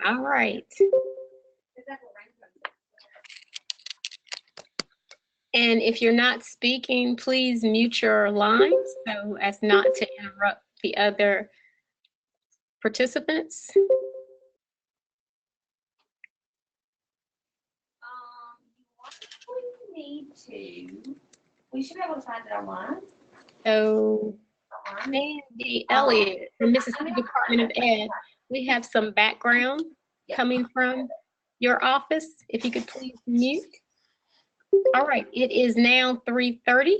All right. And if you're not speaking, please mute your lines so as not to interrupt the other participants. We should be able to find it online. So, Mandy Elliott from Mississippi Department of Ed, we have some background coming from your office. If you could please mute. All right, it is now 3:30.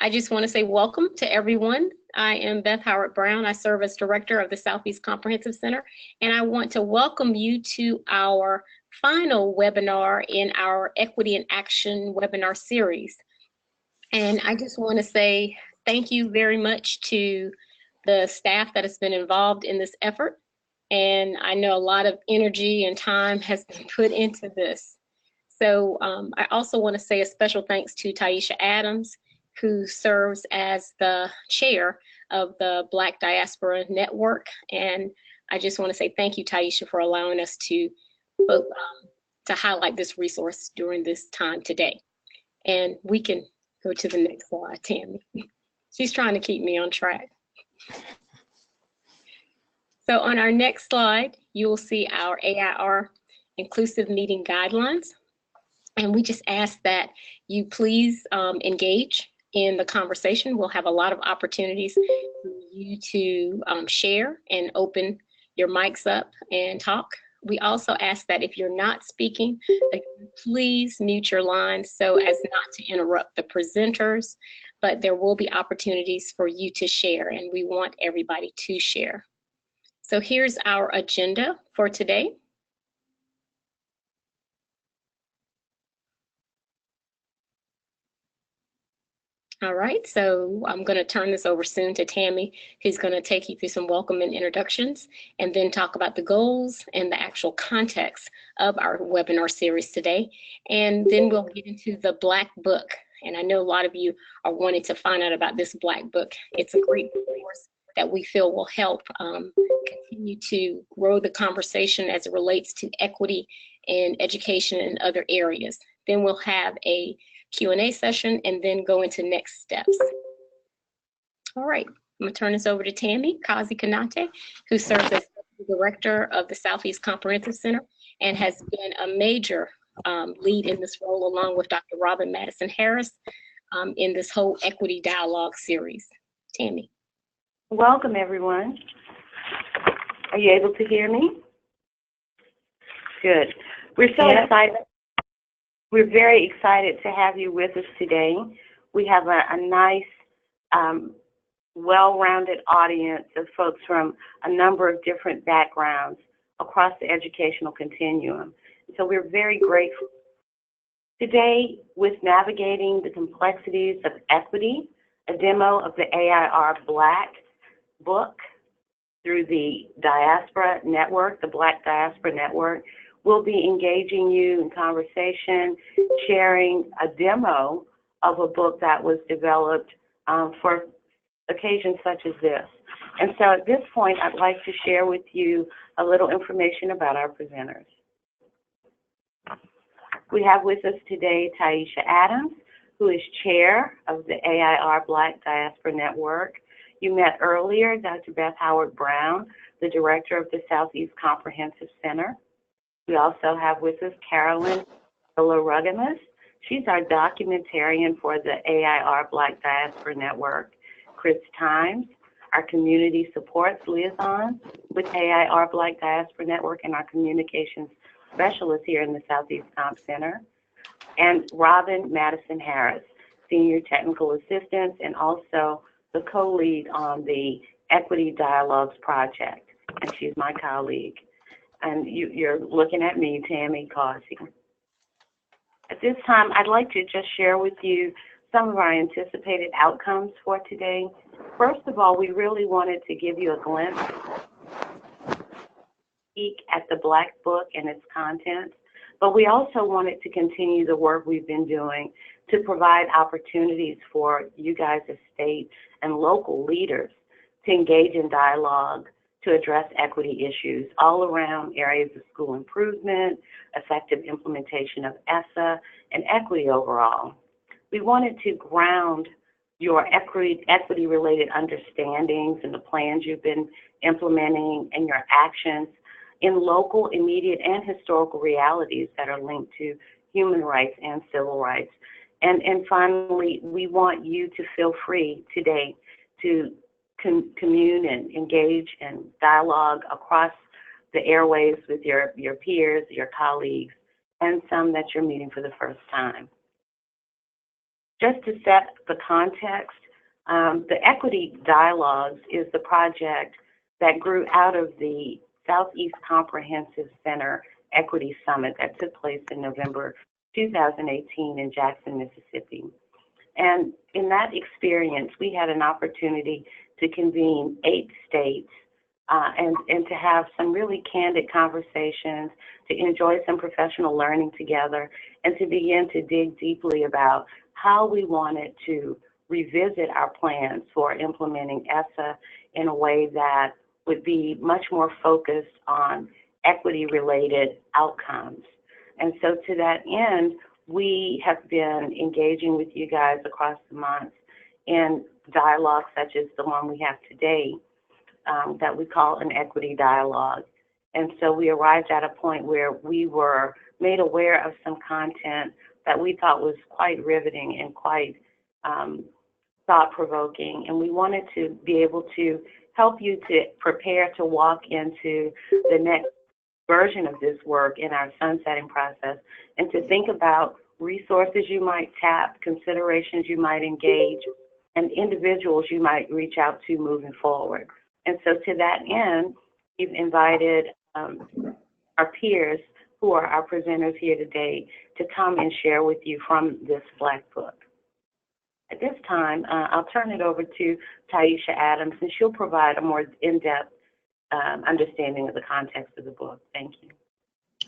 I just want to say welcome to everyone. I am Beth Howard Brown. I serve as director of the Southeast Comprehensive Center, and I want to welcome you to our final webinar in our Equity in Action webinar series. And I just want to say thank you very much to the staff that has been involved in this effort. And I know a lot of energy and time has been put into this. So I also want to say a special thanks to Taisha Adams, who serves as the chair of the Black Diaspora Network. And I just want to say thank you, Taisha, for allowing us to highlight this resource during this time today. And we can go to the next slide, Tammy. She's trying to keep me on track. So on our next slide, you will see our AIR Inclusive Meeting Guidelines. And we just ask that you please engage in the conversation. We'll have a lot of opportunities for you to share and open your mics up and talk. We also ask that if you're not speaking, that you please mute your lines so as not to interrupt the presenters, but there will be opportunities for you to share, and we want everybody to share. So here's our agenda for today. All right, so I'm going to turn this over soon to Tammy, who's going to take you through some welcome and introductions, and then talk about the goals and the actual context of our webinar series today. And then we'll get into the Black Book. And I know a lot of you are wanting to find out about this Black Book. It's a great resource that we feel will help continue to grow the conversation as it relates to equity in education and other areas. Then we'll have a Q&A session and then go into next steps. All right, I'm gonna turn this over to Tammy Kazi Kanate, who serves as the director of the Southeast Comprehensive Center and has been a major lead in this role, along with Dr. Robin Madison Harris in this whole Equity Dialogue series. Tammy. Welcome, everyone. Are you able to hear me? Good. We're so excited. We're very excited to have you with us today. We have a nice, well-rounded audience of folks from a number of different backgrounds across the educational continuum. So we're very grateful. Today, with Navigating the Complexities of Equity, a demo of the AIR BLAAC Book through the Diaspora Network, the Black Diaspora Network, we'll be engaging you in conversation, sharing a demo of a book that was developed for occasions such as this. And so at this point, I'd like to share with you a little information about our presenters. We have with us today Taisha Adams, who is chair of the AIR BLAAC Diaspora Network. You met earlier Dr. Beth Howard Brown, the director of the Southeast Comprehensive Center. We also have with us Carolyn Rugamus. She's our documentarian for the AIR BLAAC Diaspora Network. Chris Times, our community supports liaison with AIR BLAAC Diaspora Network and our communications specialist here in the Southeast Comp Center. And Robin Madison Harris, senior technical assistant and also the co-lead on the Equity Dialogues project. And she's my colleague. And you're looking at me, Tammy Causey. At this time, I'd like to just share with you some of our anticipated outcomes for today. First of all, we really wanted to give you a glimpse at the Black Book and its contents, but we also wanted to continue the work we've been doing to provide opportunities for you guys as state and local leaders to engage in dialogue, to address equity issues all around areas of school improvement, effective implementation of ESSA, and equity overall. We wanted to ground your equity-related understandings and the plans you've been implementing and your actions in local, immediate, and historical realities that are linked to human rights and civil rights. And finally, we want you to feel free today to commune and engage and dialogue across the airwaves with your peers, your colleagues, and some that you're meeting for the first time. Just to set the context, the Equity Dialogues is the project that grew out of the Southeast Comprehensive Center Equity Summit that took place in November 2018 in Jackson, Mississippi. And in that experience, we had an opportunity to convene 8 states and to have some really candid conversations, to enjoy some professional learning together, and to begin to dig deeply about how we wanted to revisit our plans for implementing ESSA in a way that would be much more focused on equity-related outcomes. And so to that end, we have been engaging with you guys across the months in dialogues such as the one we have today that we call an equity dialogue. And so we arrived at a point where we were made aware of some content that we thought was quite riveting and quite thought-provoking. And we wanted to be able to help you to prepare to walk into the next version of this work in our sunsetting process, and to think about resources you might tap, considerations you might engage, and individuals you might reach out to moving forward. And so to that end, we've invited our peers who are our presenters here today to come and share with you from this Black book. At this time, I'll turn it over to Taisha Adams, and she'll provide a more in-depth understanding of the context of the book. Thank you.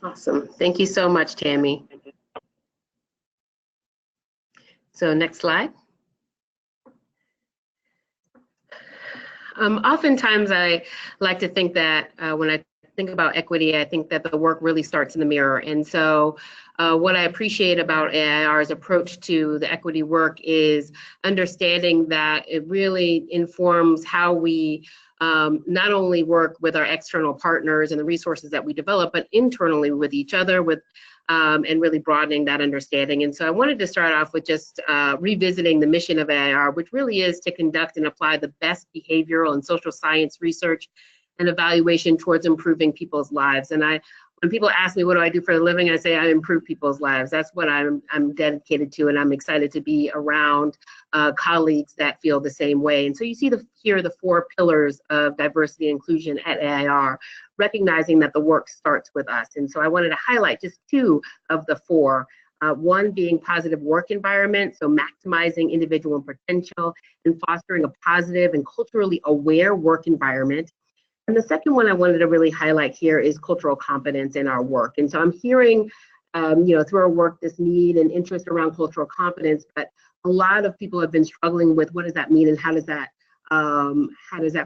Awesome. Thank you so much, Tammy. So next slide. Oftentimes I like to think that when I think about equity, I think that the work really starts in the mirror. And so what I appreciate about AIR's approach to the equity work is understanding that it really informs how we not only work with our external partners and the resources that we develop, but internally with each other, with and really broadening that understanding. And so I wanted to start off with just revisiting the mission of AIR, which really is to conduct and apply the best behavioral and social science research and evaluation towards improving people's lives. And when people ask me, what do I do for a living? I say I improve people's lives. That's what I'm dedicated to, and I'm excited to be around colleagues that feel the same way. And so you see here the 4 pillars of diversity and inclusion at AIR, recognizing that the work starts with us. And so I wanted to highlight just 2 of the 4. One being positive work environment, so maximizing individual potential and fostering a positive and culturally aware work environment. And the second one I wanted to really highlight here is cultural competence in our work. And so I'm hearing, through our work, this need and interest around cultural competence, but a lot of people have been struggling with what does that mean and how does that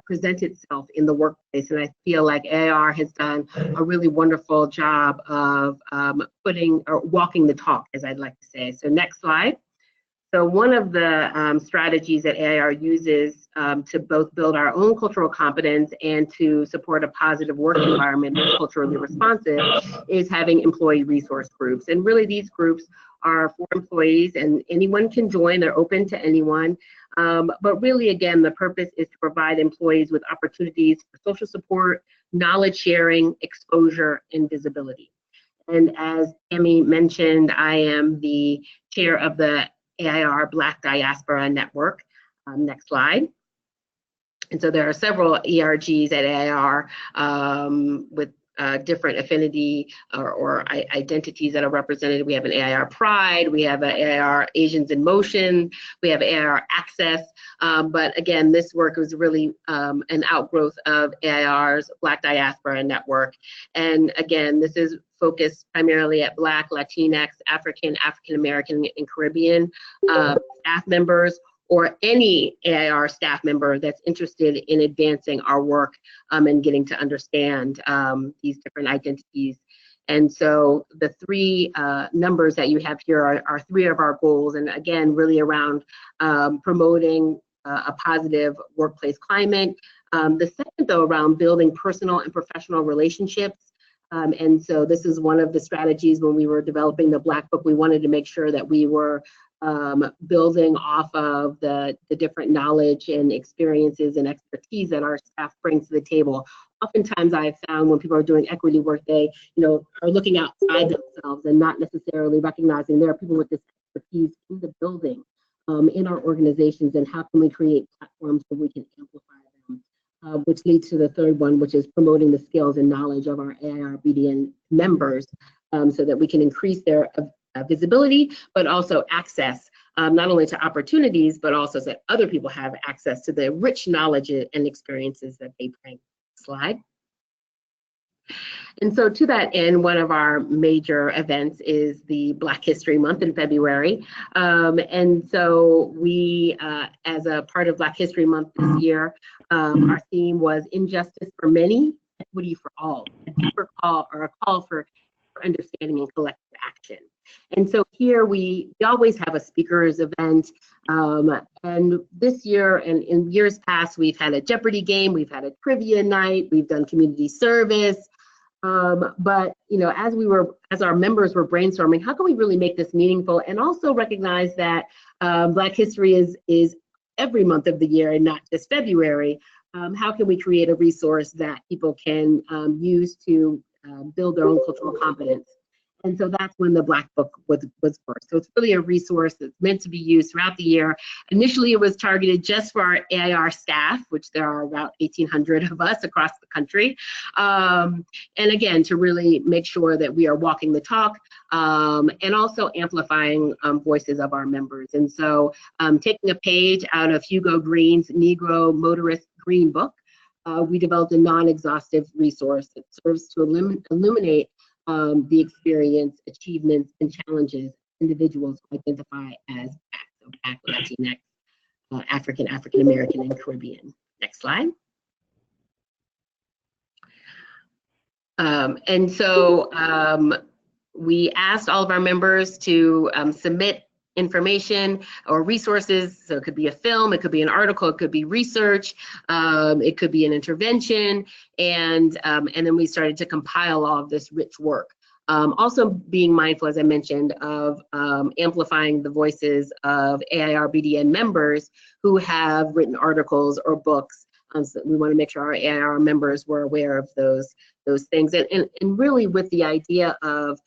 present itself in the workplace. And I feel like AIR has done a really wonderful job of walking the talk, as I'd like to say. So next slide. So one of the strategies that AIR uses to both build our own cultural competence and to support a positive work environment that's culturally responsive is having employee resource groups. And really these groups are for employees, and anyone can join. They're open to anyone. But really, again, the purpose is to provide employees with opportunities for social support, knowledge sharing, exposure, and visibility. And as Tammy mentioned, I am the chair of the AIR BLAAC Diaspora Network. Next slide. And so there are several ERGs at AIR with different affinity or identities that are represented. We have an AIR Pride, we have an AIR Asians in Motion, we have AIR Access. But again, this work was really an outgrowth of AIR's Black Diaspora Network. And again, this is focused primarily at Black, Latinx, African American, and Caribbean staff members, or any AIR staff member that's interested in advancing our work and getting to understand these different identities. And so the three numbers that you have here are three of our goals, and again, really around promoting a positive workplace climate. The second, though, around building personal and professional relationships. And so this is one of the strategies when we were developing the Black Book. We wanted to make sure that we were building off of the different knowledge and experiences and expertise that our staff brings to the table. Oftentimes I've found when people are doing equity work, they are looking outside themselves and not necessarily recognizing there are people with this expertise in the building, in our organizations, and how can we create platforms where we can amplify them, which leads to the third one, which is promoting the skills and knowledge of our AIR BDN members so that we can increase their visibility, but also access not only to opportunities, but also so that other people have access to the rich knowledge and experiences that they bring. Slide. And so to that end, one of our major events is the Black History Month in February. And so we, as a part of Black History Month this year, our theme was Injustice for Many, Equity for All, a deeper call or a call for understanding and collective action. And so here we always have a speakers event, and this year and in years past, we've had a Jeopardy game, we've had a trivia night, we've done community service. But as our members were brainstorming, how can we really make this meaningful and also recognize that Black history is every month of the year and not just February? How can we create a resource that people can use to build their own cultural competence? And so that's when the Black Book was first. So it's really a resource that's meant to be used throughout the year. Initially, it was targeted just for our AIR staff, which there are about 1,800 of us across the country. And again, to really make sure that we are walking the talk and also amplifying voices of our members. And so taking a page out of Hugo Green's Negro Motorist Green Book, we developed a non-exhaustive resource that serves to illuminate the experience, achievements, and challenges individuals who identify as Black, so Black, Latinx, African, African American, and Caribbean. Next slide. And so we asked all of our members to submit information or resources. So it could be a film, it could be an article, it could be research, it could be an intervention, and then we started to compile all of this rich work. Also being mindful, as I mentioned, of amplifying the voices of AIR BDN members who have written articles or books. So we want to make sure our AIR members were aware of those things, and really with the idea of,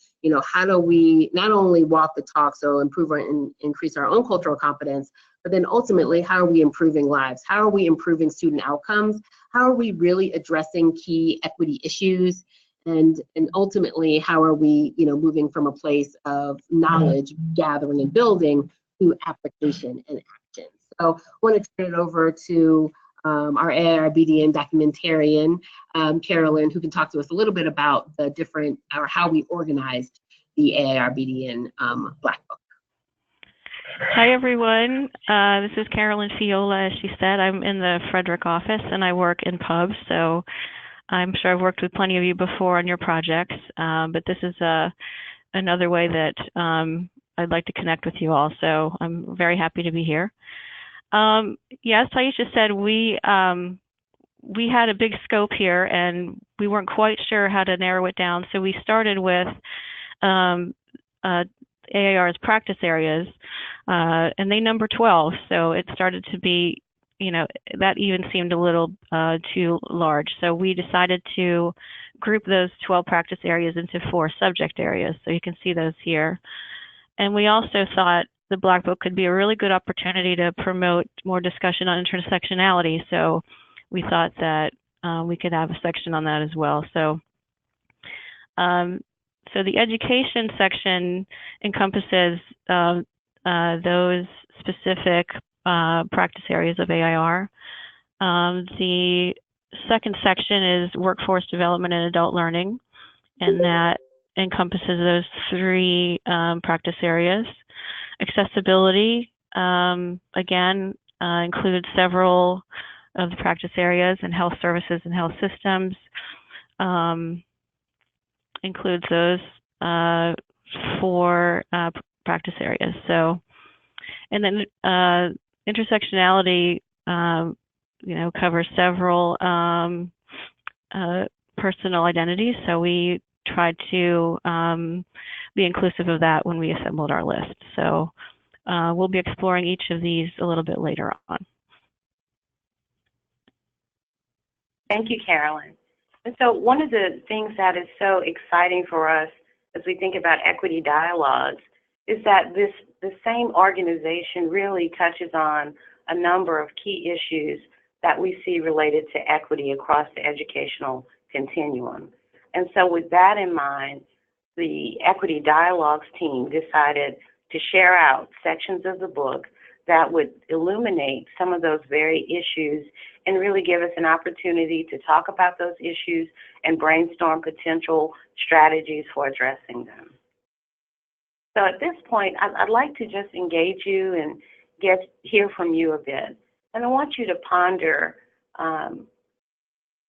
how do we not only walk the talk, so improve and increase our own cultural competence, but then ultimately, how are we improving lives? How are we improving student outcomes? How are we really addressing key equity issues? And ultimately, how are we, moving from a place of knowledge gathering and building to application and action? So I want to turn it over to our AIR BDN documentarian, Carolyn, who can talk to us a little bit about the different, or how we organized the AIR BDN Black Book. Hi, everyone. This is Carolyn Fiola. As she said, I'm in the Frederick office and I work in pubs, so I'm sure I've worked with plenty of you before on your projects, but this is another way that I'd like to connect with you all, so I'm very happy to be here. Yes, Taisha said we had a big scope here and we weren't quite sure how to narrow it down. So we started with AIR's practice areas, and they number 12. So it started to be, that even seemed a little too large. So we decided to group those 12 practice areas into 4 subject areas. So you can see those here. And we also thought the Black Book could be a really good opportunity to promote more discussion on intersectionality. So we thought that we could have a section on that as well. So, so the education section encompasses those specific practice areas of AIR. The second section is workforce development and adult learning, and that encompasses those 3 practice areas. Accessibility again, includes several of the practice areas in health services and health systems. Includes those 4 practice areas. So, and then intersectionality, covers several personal identities. So we tried to be inclusive of that when we assembled our list. So we'll be exploring each of these a little bit later on. Thank you, Carolyn. And so one of the things that is so exciting for us as we think about equity dialogues is that the same organization really touches on a number of key issues that we see related to equity across the educational continuum. And so with that in mind, the Equity Dialogues team decided to share out sections of the book that would illuminate some of those very issues and really give us an opportunity to talk about those issues and brainstorm potential strategies for addressing them. So at this point, I'd like to just engage you and hear from you a bit. And I want you to ponder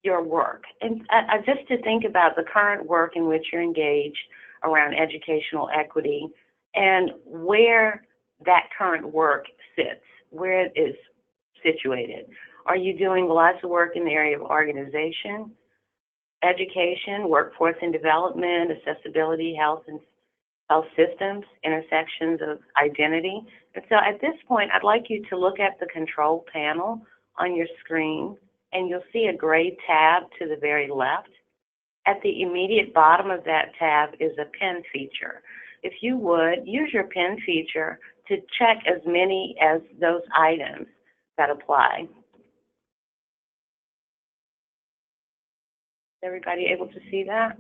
your work. And just to think about the current work in which you're engaged around educational equity and where that current work sits, where it is situated. Are you doing lots of work in the area of organization, education, workforce and development, accessibility, health and health systems, intersections of identity? And so at this point, I'd like you to look at the control panel on your screen, and you'll see a gray tab to the very left. At the immediate bottom of that tab is a pen feature. If you would, use your pen feature to check as many as those items that apply. Is everybody able to see that?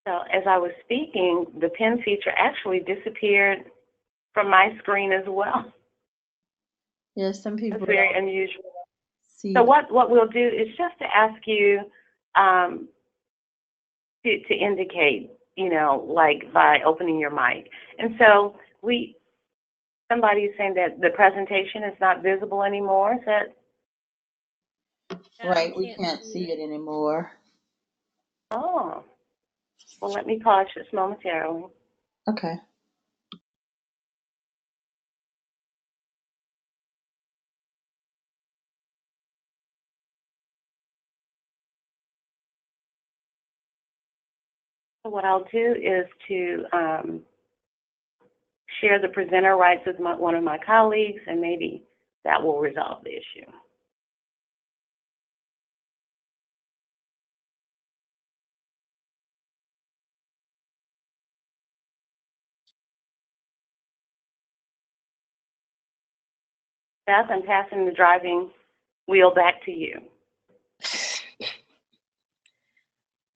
So as I was speaking, the pen feature actually disappeared from my screen as well. Yes, some people. It's very unusual. See. So what we'll do is just to ask you to indicate, like by opening your mic. And so somebody is saying that the presentation is not visible anymore. Is that? Right, we can't see it anymore. Oh, well, let me pause just momentarily. Okay. So what I'll do is to share the presenter rights with one of my colleagues, and maybe that will resolve the issue. Beth, I'm passing the driving wheel back to you.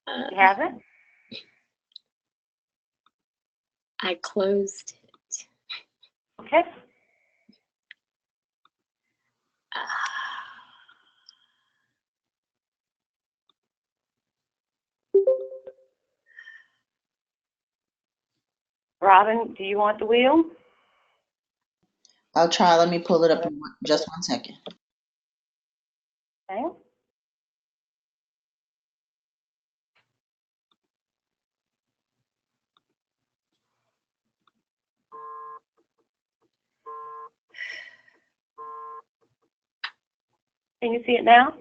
You have it? I closed it. Okay. Robin, do you want the wheel? I'll try. Let me pull it up in just 1 second. Okay. Can you see it now?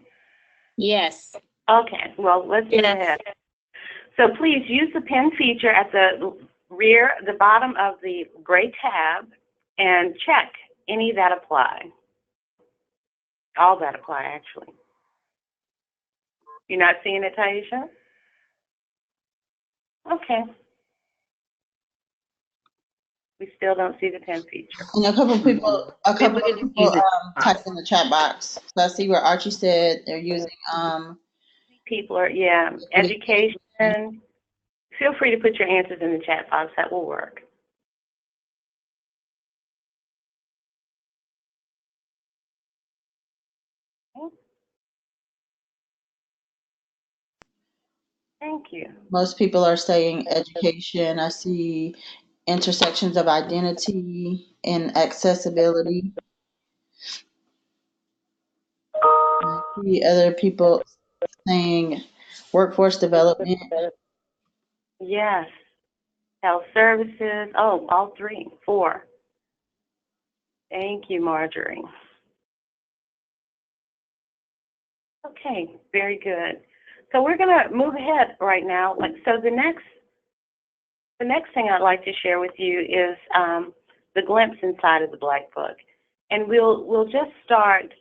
Yes. Okay, well, let's move ahead. So please use the pen feature at the bottom of the gray tab and check any that apply. All that apply, actually. You're not seeing it, Taisha? Okay. We still don't see the pen feature. And a couple people typed in the chat box. So I see where Archie said they're using People are, education. Feel free to put your answers in the chat box. That will work. Thank you. Most people are saying education. I see intersections of identity and accessibility. I see other people saying workforce development. Yes. Health services. Oh, all three, four. Thank you, Marjorie. Okay, very good. So we're going to move ahead right now. So the next thing I'd like to share with you is the glimpse inside of the Black Book. And we'll just start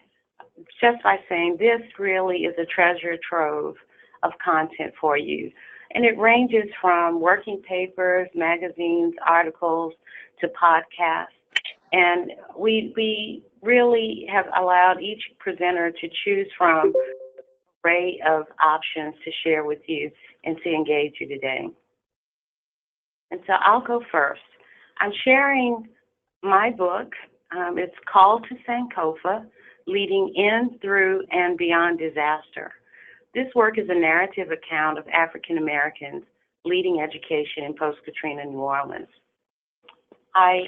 just by saying this really is a treasure trove of content for you. And it ranges from working papers, magazines, articles, to podcasts. And we really have allowed each presenter to choose from an array of options to share with you and to engage you today. And so I'll go first. I'm sharing my book. It's called to Sankofa, Leading In, Through, and Beyond Disaster. This work is a narrative account of African Americans leading education in post-Katrina New Orleans. I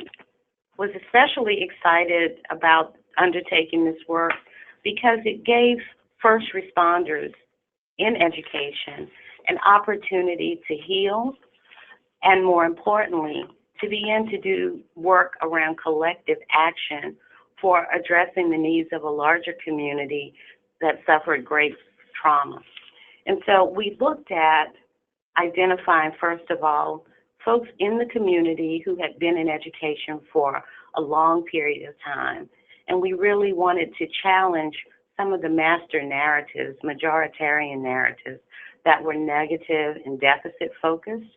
was especially excited about undertaking this work because it gave first responders in education an opportunity to heal and, more importantly, to begin to do work around collective action for addressing the needs of a larger community that suffered great trauma. And so we looked at identifying, first of all, folks in the community who had been in education for a long period of time. And we really wanted to challenge some of the master narratives, majoritarian narratives, that were negative and deficit focused,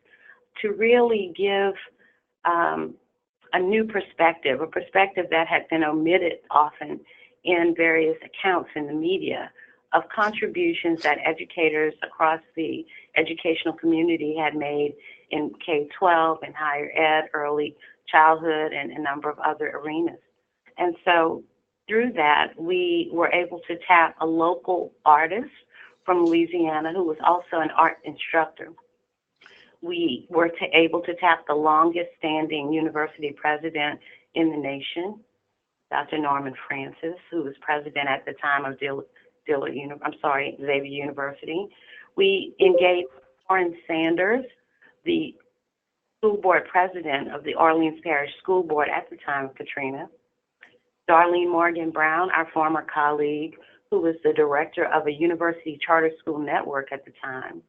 to really give a new perspective, a perspective that had been omitted often in various accounts in the media of contributions that educators across the educational community had made in K-12 and higher ed, early childhood, and a number of other arenas. And so through that, we were able to tap a local artist from Louisiana who was also an art instructor. We were able to tap the longest standing university president in the nation, Dr. Norman Francis, who was president at the time of Xavier University. We engaged Warren Sanders, the school board president of the Orleans Parish School Board at the time of Katrina. Darlene Morgan Brown, our former colleague, who was the director of a university charter school network at the time.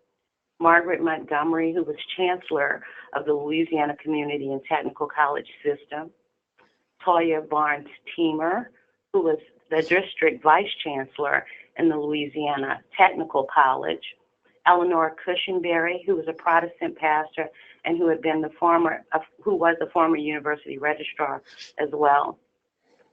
Margaret Montgomery, who was chancellor of the Louisiana Community and Technical College System. Toya Barnes-Teamer, who was the district vice chancellor in the Louisiana Technical College. Eleanor Cushenberry, who was a Protestant pastor and who was the former university registrar as well.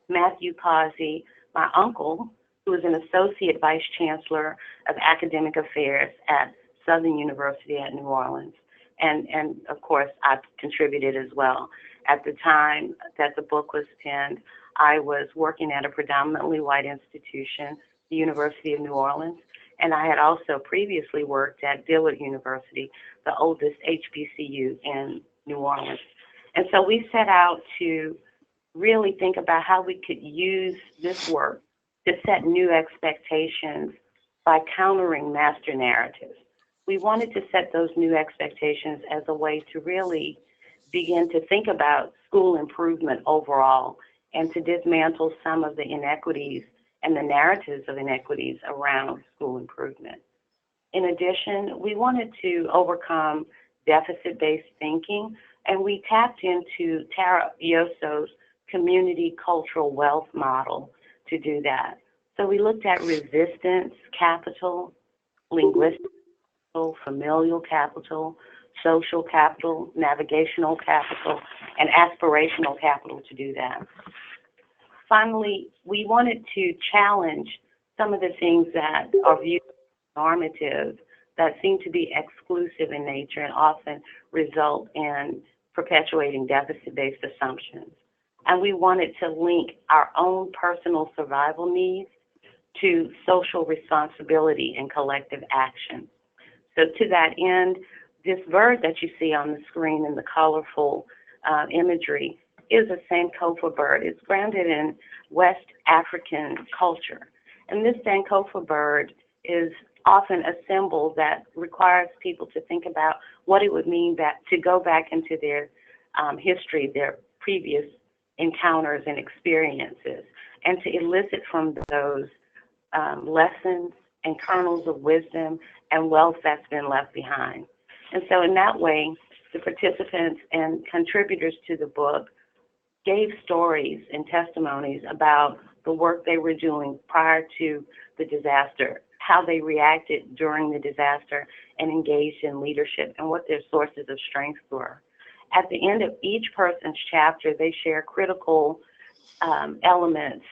Matthew Causey, my uncle, who was an associate vice chancellor of academic affairs at Southern University at New Orleans. And of course, I contributed as well. At the time that the book was penned, I was working at a predominantly white institution, the University of New Orleans, and I had also previously worked at Dillard University, the oldest HBCU in New Orleans. And so we set out to really think about how we could use this work to set new expectations by countering master narratives. We wanted to set those new expectations as a way to really begin to think about school improvement overall and to dismantle some of the inequities and the narratives of inequities around school improvement. In addition, we wanted to overcome deficit-based thinking, and we tapped into Tara Yoso's community cultural wealth model to do that. So we looked at resistance capital, linguistic capital, familial capital, social capital, navigational capital, and aspirational capital to do that. Finally, we wanted to challenge some of the things that are viewed as normative that seem to be exclusive in nature and often result in perpetuating deficit-based assumptions. And we wanted to link our own personal survival needs to social responsibility and collective action. So to that end, this bird that you see on the screen in the colorful imagery is a Sankofa bird. It's grounded in West African culture. And this Sankofa bird is often a symbol that requires people to think about what it would mean to go back into their history, their previous encounters and experiences, and to elicit from those lessons and kernels of wisdom and wealth that's been left behind. And so in that way, the participants and contributors to the book gave stories and testimonies about the work they were doing prior to the disaster, how they reacted during the disaster and engaged in leadership, and what their sources of strength were. At the end of each person's chapter, they share critical elements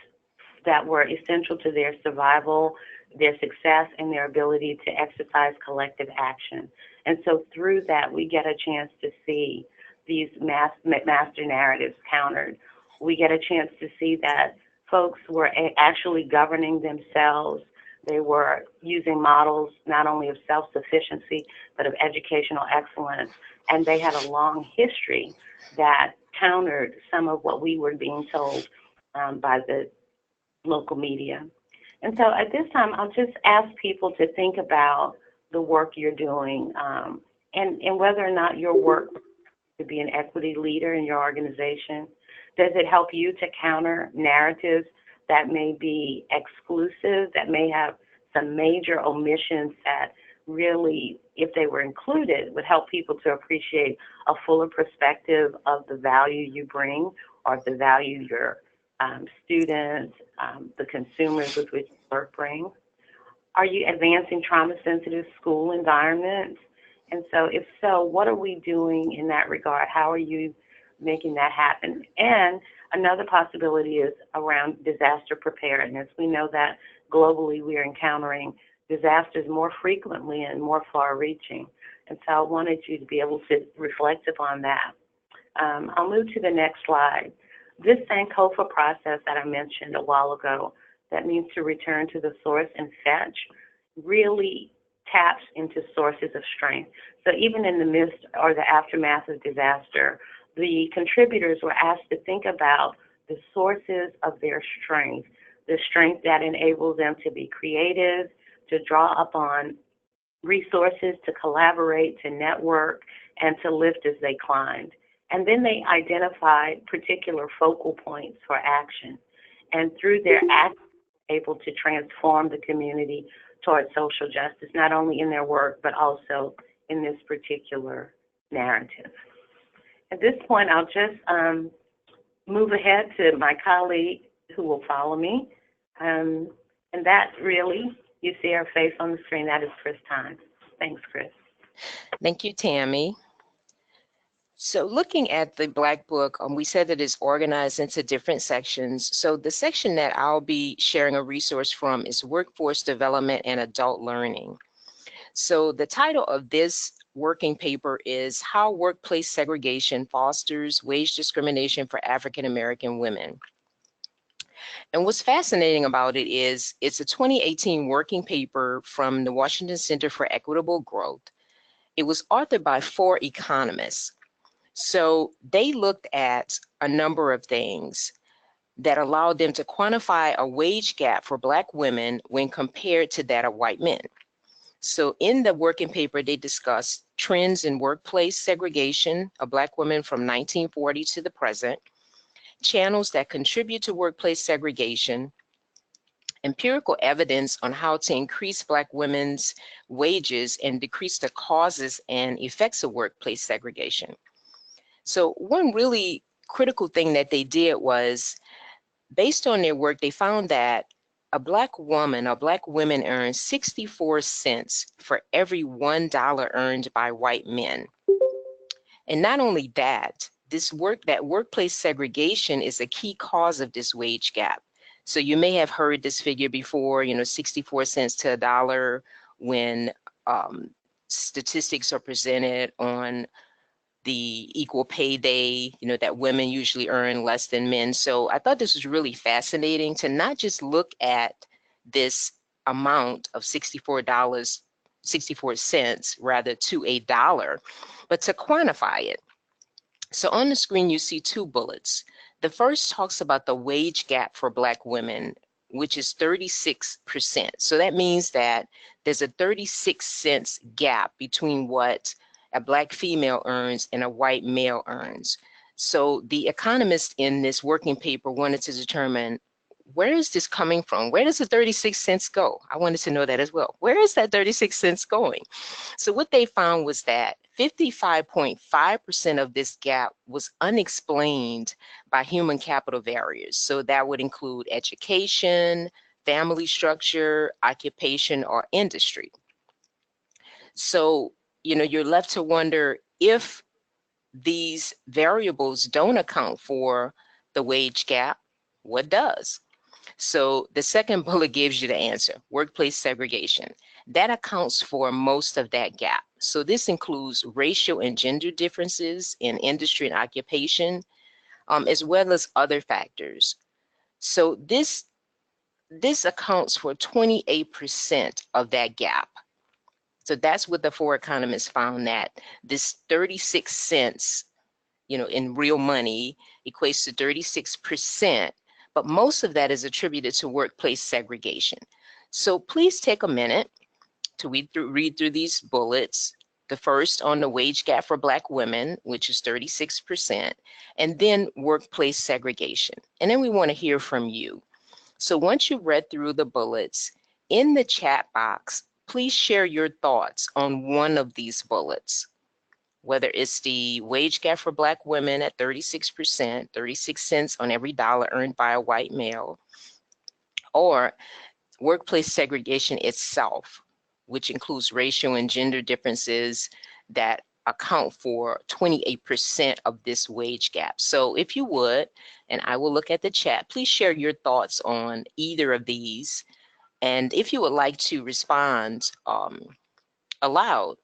that were essential to their survival, their success, and their ability to exercise collective action. And so through that, we get a chance to see these master narratives countered. We get a chance to see that folks were actually governing themselves. They were using models not only of self-sufficiency, but of educational excellence. And they had a long history that countered some of what we were being told by the local media. And so at this time, I'll just ask people to think about the work you're doing and whether or not your work to be an equity leader in your organization. Does it help you to counter narratives that may be exclusive, that may have some major omissions that really, if they were included, would help people to appreciate a fuller perspective of the value you bring or the value your students, the consumers with which you work bring? Are you advancing trauma-sensitive school environments? And so if so, what are we doing in that regard? How are you making that happen? And another possibility is around disaster preparedness. We know that globally we are encountering disasters more frequently and more far-reaching. And so I wanted you to be able to reflect upon that. I'll move to the next slide. This Sankofa process that I mentioned a while ago, that means to return to the source and fetch, really taps into sources of strength. So even in the midst or the aftermath of disaster, the contributors were asked to think about the sources of their strength, the strength that enables them to be creative, to draw upon resources, to collaborate, to network, and to lift as they climbed. And then they identified particular focal points for action. And through their action, able to transform the community towards social justice, not only in their work, but also in this particular narrative. At this point, I'll just move ahead to my colleague who will follow me. And that really, you see her face on the screen, that is Chris Tynes. Thanks, Chris. Thank you, Tammy. So looking at the Black Book, we said that it's organized into different sections. So the section that I'll be sharing a resource from is Workforce Development and Adult Learning. So the title of this working paper is How Workplace Segregation Fosters Wage Discrimination for African American Women. And what's fascinating about it is it's a 2018 working paper from the Washington Center for Equitable Growth. It was authored by 4 economists. So they looked at a number of things that allowed them to quantify a wage gap for Black women when compared to that of white men. So in the working paper, they discussed trends in workplace segregation of Black women from 1940 to the present, channels that contribute to workplace segregation, empirical evidence on how to increase Black women's wages and decrease the causes and effects of workplace segregation. So one really critical thing that they did was, based on their work, they found that a Black woman or Black women earn 64 cents for every $1 earned by white men. And not only that, that workplace segregation is a key cause of this wage gap. So you may have heard this figure before, 64 cents to $1 when statistics are presented on the equal pay day, that women usually earn less than men. So I thought this was really fascinating to not just look at this amount of $64 64 cents rather to $1, but to quantify it. So on the screen, you see two bullets. The first talks about the wage gap for Black women, which is 36%. So that means that there's a 36 cents gap between what a Black female earns and a white male earns. So the economists in this working paper wanted to determine, where is this coming from? Where does the 36 cents go? I wanted to know that as well. Where is that 36 cents going? So what they found was that 55.5% of this gap was unexplained by human capital barriers. So that would include education, family structure, occupation, or industry. So, you're left to wonder, if these variables don't account for the wage gap, what does? So the second bullet gives you the answer: workplace segregation. That accounts for most of that gap. So this includes racial and gender differences in industry and occupation, as well as other factors. So this accounts for 28% of that gap. So that's what the four economists found, that this 36 cents, in real money equates to 36%, but most of that is attributed to workplace segregation. So please take a minute to read through these bullets. The first on the wage gap for Black women, which is 36%, and then workplace segregation. And then we want to hear from you. So once you've read through the bullets, in the chat box, please share your thoughts on one of these bullets, whether it's the wage gap for Black women at 36%, 36 cents on every dollar earned by a white male, or workplace segregation itself, which includes racial and gender differences that account for 28% of this wage gap. So if you would, and I will look at the chat, please share your thoughts on either of these. And if you would like to respond aloud,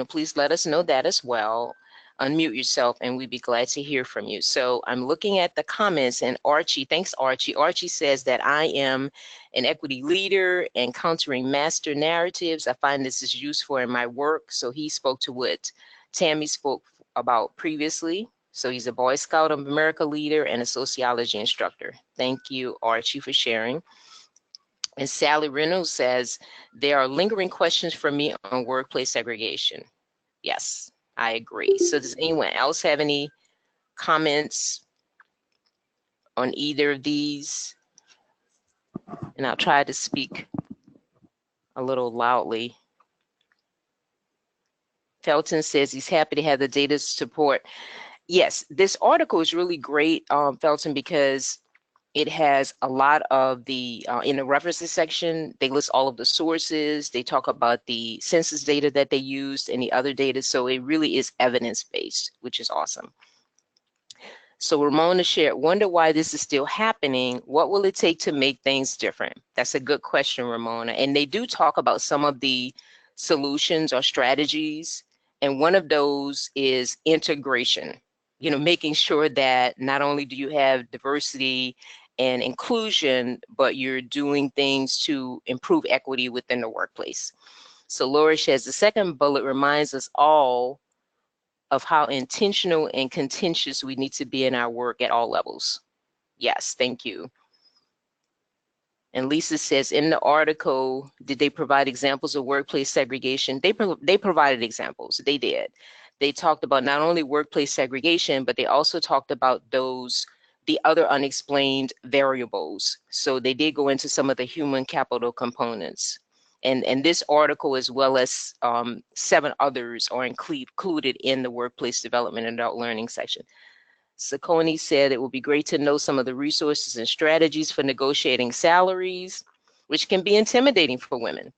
please let us know that as well. Unmute yourself and we'd be glad to hear from you. So I'm looking at the comments, and Archie, thanks Archie. Archie says that I am an equity leader and countering master narratives. I find this is useful in my work. So he spoke to what Tammy spoke about previously. So he's a Boy Scout of America leader and a sociology instructor. Thank you, Archie, for sharing. And Sally Reynolds says, there are lingering questions for me on workplace segregation. Yes, I agree. So does anyone else have any comments on either of these? And I'll try to speak a little loudly. Felton says he's happy to have the data support. Yes, this article is really great, Felton, because it has a lot of the, in the references section, they list all of the sources. They talk about the census data that they used and the other data. So it really is evidence-based, which is awesome. So Ramona shared, wonder why this is still happening. What will it take to make things different? That's a good question, Ramona. And they do talk about some of the solutions or strategies. And one of those is integration. Making sure that not only do you have diversity and inclusion, but you're doing things to improve equity within the workplace. So Laura says, the second bullet reminds us all of how intentional and contentious we need to be in our work at all levels. Yes, thank you. And Lisa says, in the article, did they provide examples of workplace segregation? They provided examples, they did. They talked about not only workplace segregation, but they also talked about the other unexplained variables. So they did go into some of the human capital components. And this article, as well as 7 others, are included in the workplace development and adult learning section. Saccone said it would be great to know some of the resources and strategies for negotiating salaries, which can be intimidating for women.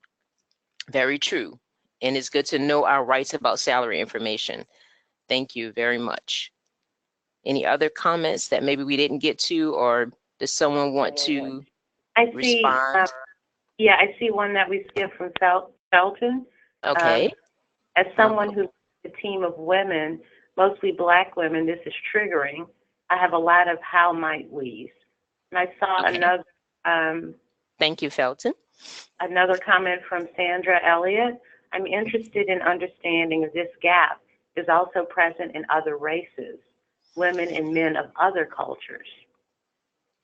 Very true. And it's good to know our rights about salary information. Thank you very much. Any other comments that maybe we didn't get to, or does someone want to respond? Yeah, I see one that we skipped from Felton. Okay. As someone who's a team of women, mostly Black women, this is triggering. I have a lot of how might we's. And I saw another. Thank you, Felton. Another comment from Sandra Elliott. I'm interested in understanding if this gap is also present in other races, women and men of other cultures.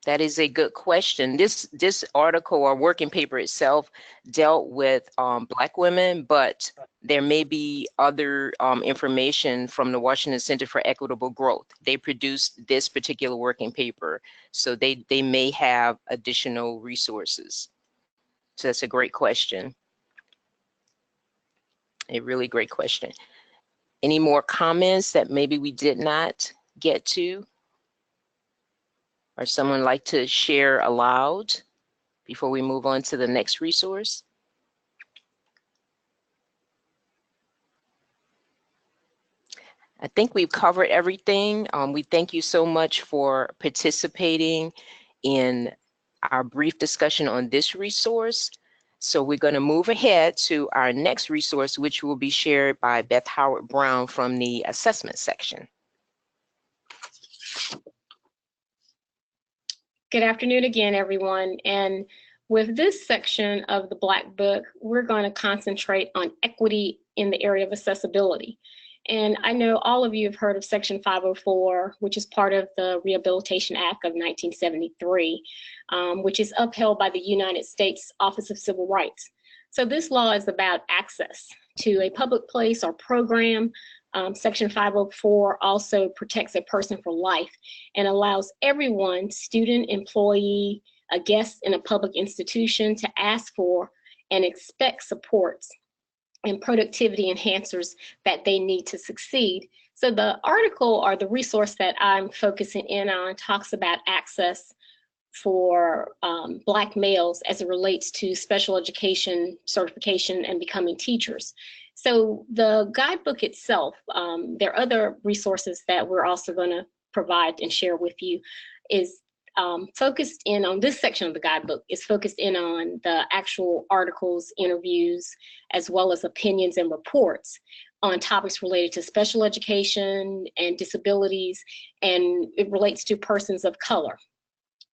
That is a good question. This article or working paper itself dealt with Black women, but there may be other information from the Washington Center for Equitable Growth. They produced this particular working paper, so they may have additional resources. So that's a great question. A really great question. Any more comments that maybe we did not get to? Or someone like to share aloud before we move on to the next resource? I think we've covered everything. We thank you so much for participating in our brief discussion on this resource. So we're going to move ahead to our next resource, which will be shared by Beth Howard Brown from the assessment section. Good afternoon again, everyone. And with this section of the Black Book, we're going to concentrate on equity in the area of accessibility. And I know all of you have heard of Section 504, which is part of the Rehabilitation Act of 1973, which is upheld by the United States Office of Civil Rights. So this law is about access to a public place or program. Section 504 also protects a person for life and allows everyone, student, employee, a guest in a public institution, to ask for and expect supports and productivity enhancers that they need to succeed. So the article or the resource that I'm focusing in on talks about access for Black males as it relates to special education certification and becoming teachers. So the guidebook itself, there are other resources that we're also going to provide and share with you, is focused in on this section of the guidebook, is focused in on the actual articles, interviews, as well as opinions and reports on topics related to special education and disabilities, and it relates to persons of color.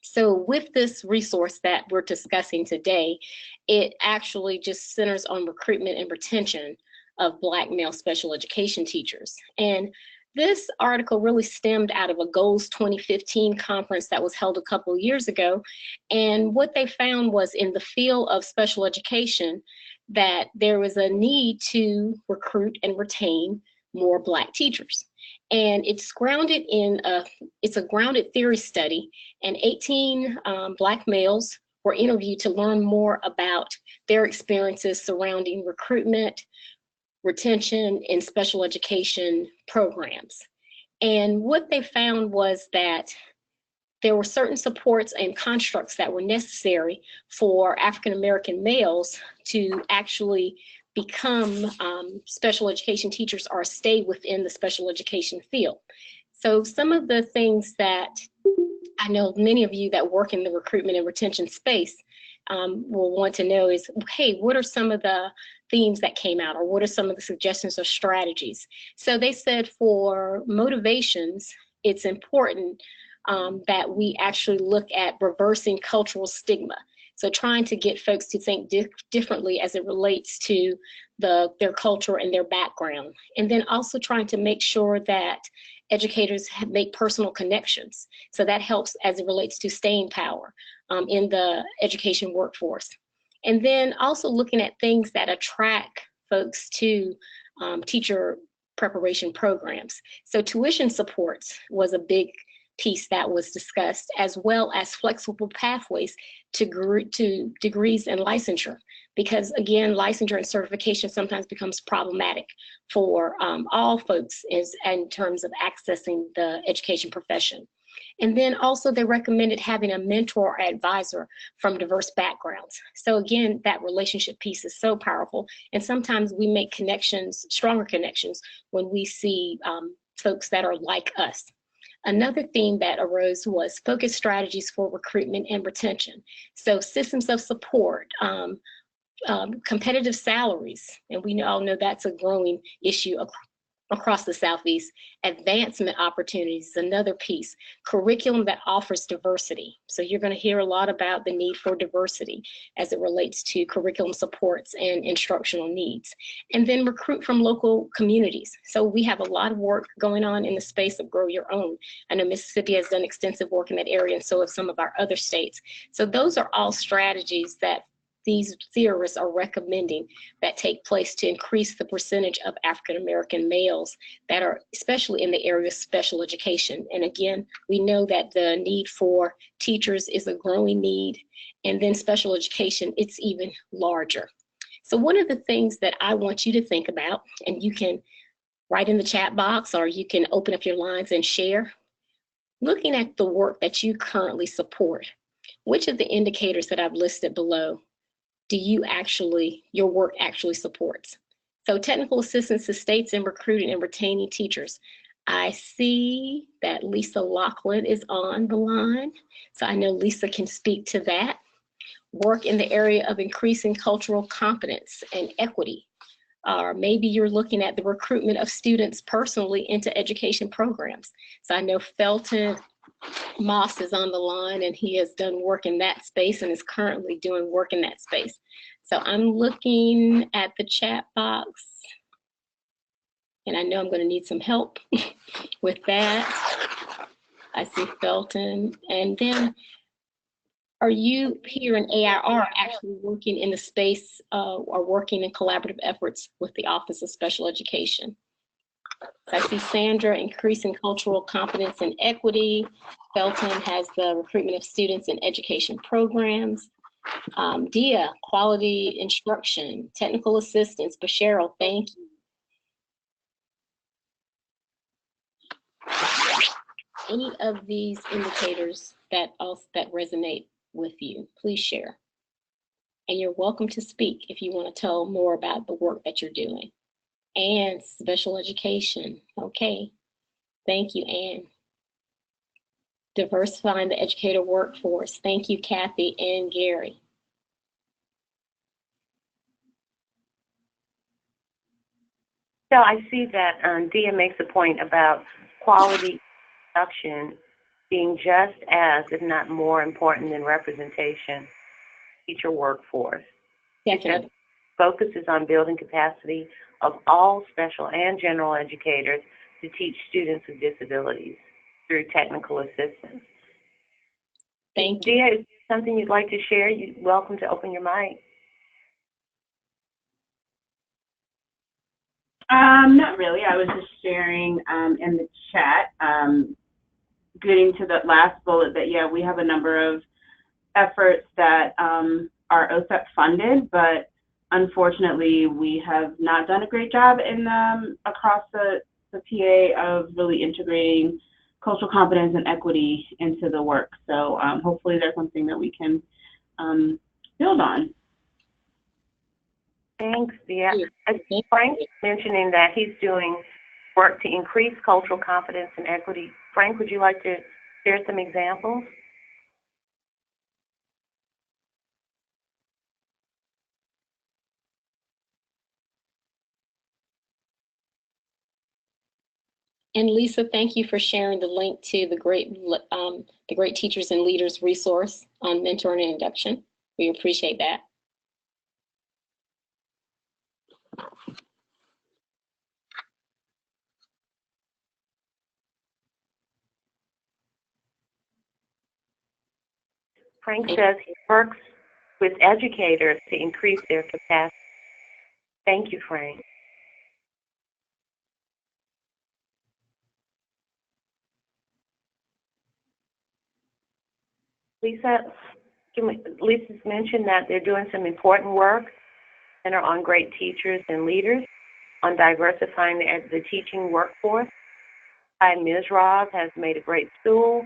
So with this resource that we're discussing today, it actually just centers on recruitment and retention of Black male special education teachers. And this article really stemmed out of a Goals 2015 conference that was held a couple of years ago. And what they found was in the field of special education that there was a need to recruit and retain more Black teachers. And it's grounded in it's a grounded theory study, and 18 Black males were interviewed to learn more about their experiences surrounding recruitment, retention, and special education programs. And what they found was that there were certain supports and constructs that were necessary for African American males to actually become special education teachers or stay within the special education field. So some of the things that I know many of you that work in the recruitment and retention space will want to know is, hey, what are some of the themes that came out, or what are some of the suggestions or strategies? So they said for motivations, it's important that we actually look at reversing cultural stigma. So trying to get folks to think differently as it relates to their culture and their background. And then also trying to make sure that educators make personal connections. So that helps as it relates to staying power in the education workforce. And then also looking at things that attract folks to teacher preparation programs. So tuition supports was a big piece that was discussed, as well as flexible pathways to degrees and licensure, because again, licensure and certification sometimes becomes problematic for all folks in terms of accessing the education profession. And then also they recommended having a mentor or advisor from diverse backgrounds. So again, that relationship piece is so powerful. And sometimes we make connections, stronger connections, when we see folks that are like us. Another theme that arose was focused strategies for recruitment and retention. So systems of support, competitive salaries, and we all know that's a growing issue across the Southeast. Advancement opportunities is another piece. Curriculum that offers diversity. So you're going to hear a lot about the need for diversity as it relates to curriculum supports and instructional needs. And then recruit from local communities. So we have a lot of work going on in the space of Grow Your Own. I know Mississippi has done extensive work in that area, and so have some of our other states. So those are all strategies that these theorists are recommending that take place to increase the percentage of African American males that are especially in the area of special education. And again, we know that the need for teachers is a growing need, and then special education, it's even larger. So one of the things that I want you to think about, and you can write in the chat box or you can open up your lines and share, looking at the work that you currently support, which of the indicators that I've listed below do you actually, your work actually supports? So technical assistance to states in recruiting and retaining teachers. I see that Lisa Loughlin is on the line. So I know Lisa can speak to that. Work in the area of increasing cultural competence and equity. Or maybe you're looking at the recruitment of students personally into education programs. So I know Felton Moss is on the line, and he has done work in that space and is currently doing work in that space. So I'm looking at the chat box, and I know I'm going to need some help with that. I see Felton. And then are you here in AIR actually working in the space or working in collaborative efforts with the Office of Special Education? I see Sandra, increasing cultural competence and equity. Felton has the recruitment of students in education programs. Dia, quality instruction, technical assistance. Bashero, thank you. Any of these indicators that resonate with you, please share. And you're welcome to speak if you want to tell more about the work that you're doing. And special education. Okay. Thank you, Anne. Diversifying the educator workforce. Thank you, Kathy and Gary. So I see that Dia makes a point about quality production being just as, if not more important than representation, teacher workforce. Definitely. Focuses on building capacity of all special and general educators to teach students with disabilities through technical assistance. Thank you. Dia, is there something you'd like to share? You're welcome to open your mic. Not really. I was just sharing in the chat, getting to the last bullet that, yeah, we have a number of efforts that are OSEP funded, but unfortunately, we have not done a great job in across the PA of really integrating cultural competence and equity into the work. So hopefully there's something that we can build on. Thanks, Dia. I see Frank mentioning that he's doing work to increase cultural competence and equity. Frank, would you like to share some examples? And Lisa, thank you for sharing the link to the Great Teachers and Leaders resource on mentoring and induction. We appreciate that. Frank says he works with educators to increase their capacity. Thank you, Frank. Lisa's mentioned that they're doing some important work and are on great teachers and leaders on diversifying the teaching workforce. Ms. Rob has made a great stool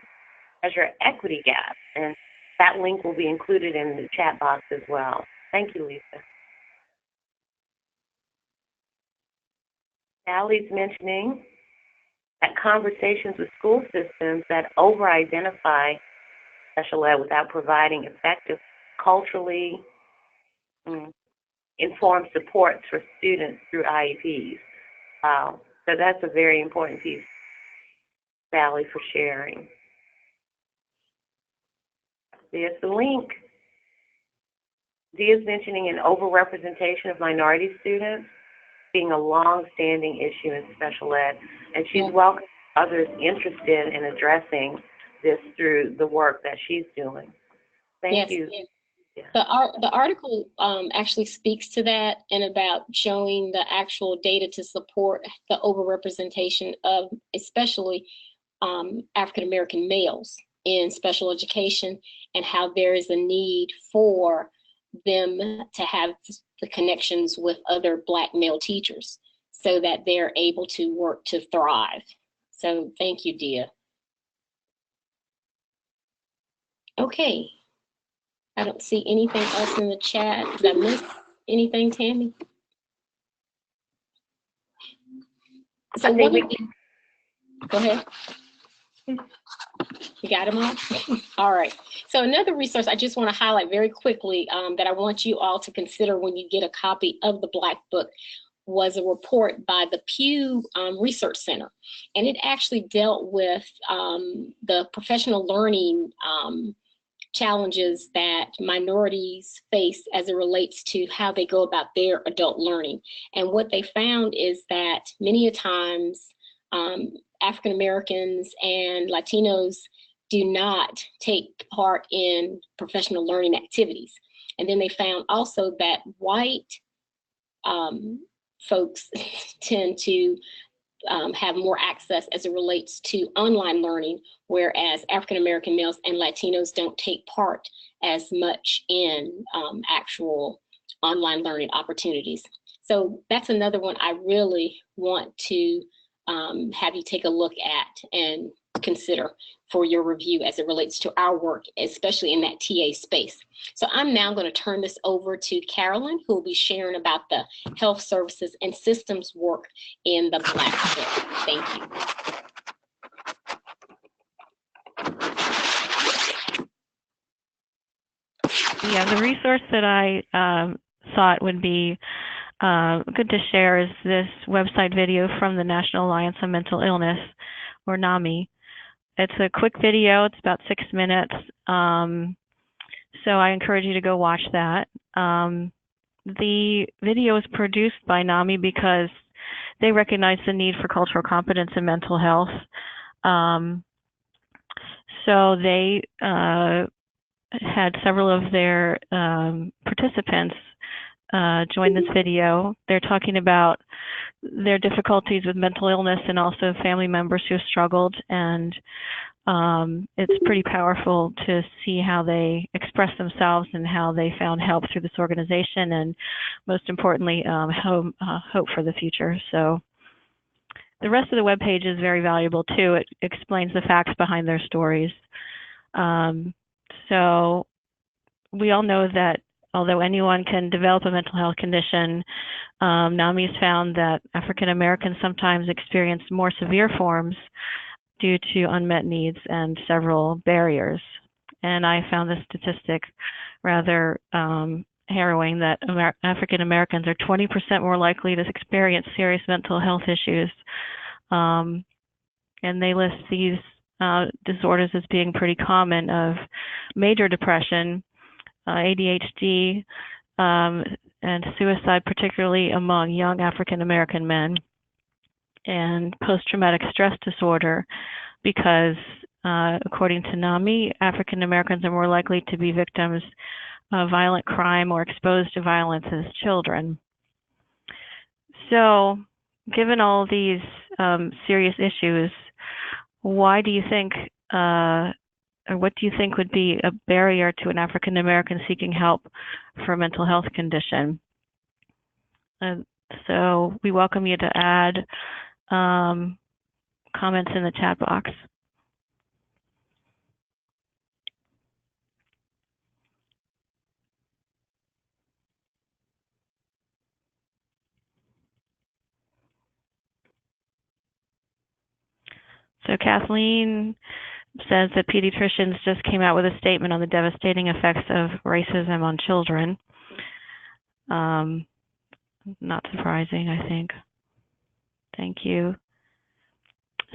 as your equity gap, and that link will be included in the chat box as well. Thank you, Lisa. Sally's mentioning that conversations with school systems that over-identify special ed without providing effective, culturally informed supports for students through IEPs. Wow. So that's a very important piece, Sally, for sharing. There's the link. Dia's mentioning an overrepresentation of minority students being a long-standing issue in special ed, and she's welcoming others interested in addressing this through the work that she's doing. Thank you. Yes. The article actually speaks to that and about showing the actual data to support the overrepresentation of especially African-American males in special education, and how there is a need for them to have the connections with other Black male teachers so that they're able to work to thrive. So thank you, Dia. Okay. I don't see anything else in the chat. Did I miss anything, Tammy? So what go ahead. You got them all? All right. So another resource I just want to highlight very quickly that I want you all to consider when you get a copy of the Black Book was a report by the Pew Research Center. And it actually dealt with the professional learning challenges that minorities face as it relates to how they go about their adult learning. And what they found is that many a times African Americans and Latinos do not take part in professional learning activities. And then they found also that white folks tend to have more access as it relates to online learning, whereas African-American males and Latinos don't take part as much in actual online learning opportunities. So that's another one I really want to have you take a look at and consider for your review as it relates to our work, especially in that TA space. So I'm now going to turn this over to Carolyn, who will be sharing about the health services and systems work in the Black Book. Thank you. Yeah, the resource that I thought would be good to share is this website video from the National Alliance on Mental Illness, or NAMI. It's a quick video. It's about 6 minutes. So I encourage you to go watch that. The video is produced by NAMI because they recognize the need for cultural competence in mental health. So they had several of their participants join this video. They're talking about their difficulties with mental illness and also family members who have struggled, and it's pretty powerful to see how they express themselves and how they found help through this organization, and most importantly, hope for the future. So the rest of the webpage is very valuable too. It explains the facts behind their stories. So we all know that although anyone can develop a mental health condition, NAMI has found that African Americans sometimes experience more severe forms due to unmet needs and several barriers. And I found this statistic rather harrowing, that African Americans are 20% more likely to experience serious mental health issues. And they list these disorders as being pretty common, of major depression, ADHD, and suicide, particularly among young African American men, and post-traumatic stress disorder, because according to NAMI, African Americans are more likely to be victims of violent crime or exposed to violence as children. So, given all these serious issues, why do you think, or what do you think would be a barrier to an African American seeking help for a mental health condition? So we welcome you to add comments in the chat box. So Kathleen says that pediatricians just came out with a statement on the devastating effects of racism on children. Not surprising, I think. Thank you.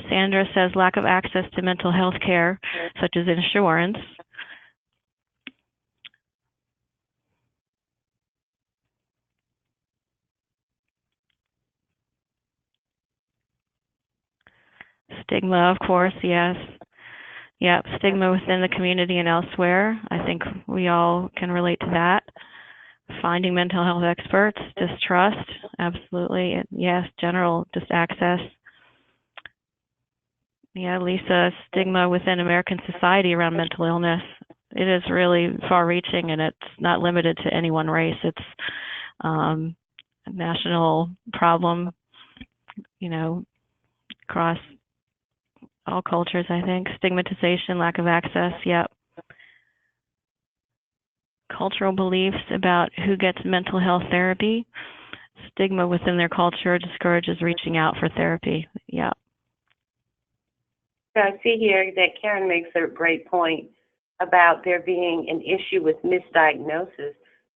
Sandra says lack of access to mental health care, such as insurance. Stigma, of course, yes. Yep, stigma within the community and elsewhere. I think we all can relate to that. Finding mental health experts, distrust, absolutely. And yes, general access. Yeah, Lisa, stigma within American society around mental illness. It is really far-reaching, and it's not limited to any one race. It's a national problem, you know, across all cultures, I think. Stigmatization, lack of access, yep. Cultural beliefs about who gets mental health therapy. Stigma within their culture discourages reaching out for therapy, yeah. So I see here that Karen makes a great point about there being an issue with misdiagnosis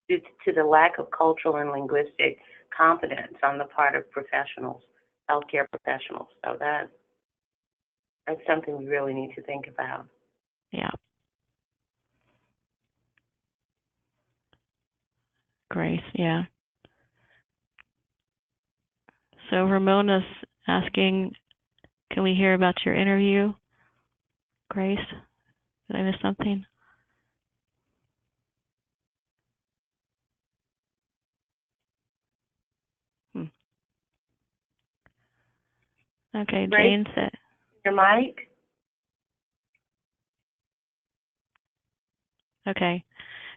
due to the lack of cultural and linguistic competence on the part of professionals, healthcare professionals. So that's something we really need to think about. Yeah. Grace, yeah. So Ramona's asking, can we hear about your interview? Grace, did I miss something? Okay, Grace, Jane said. your mic? Okay.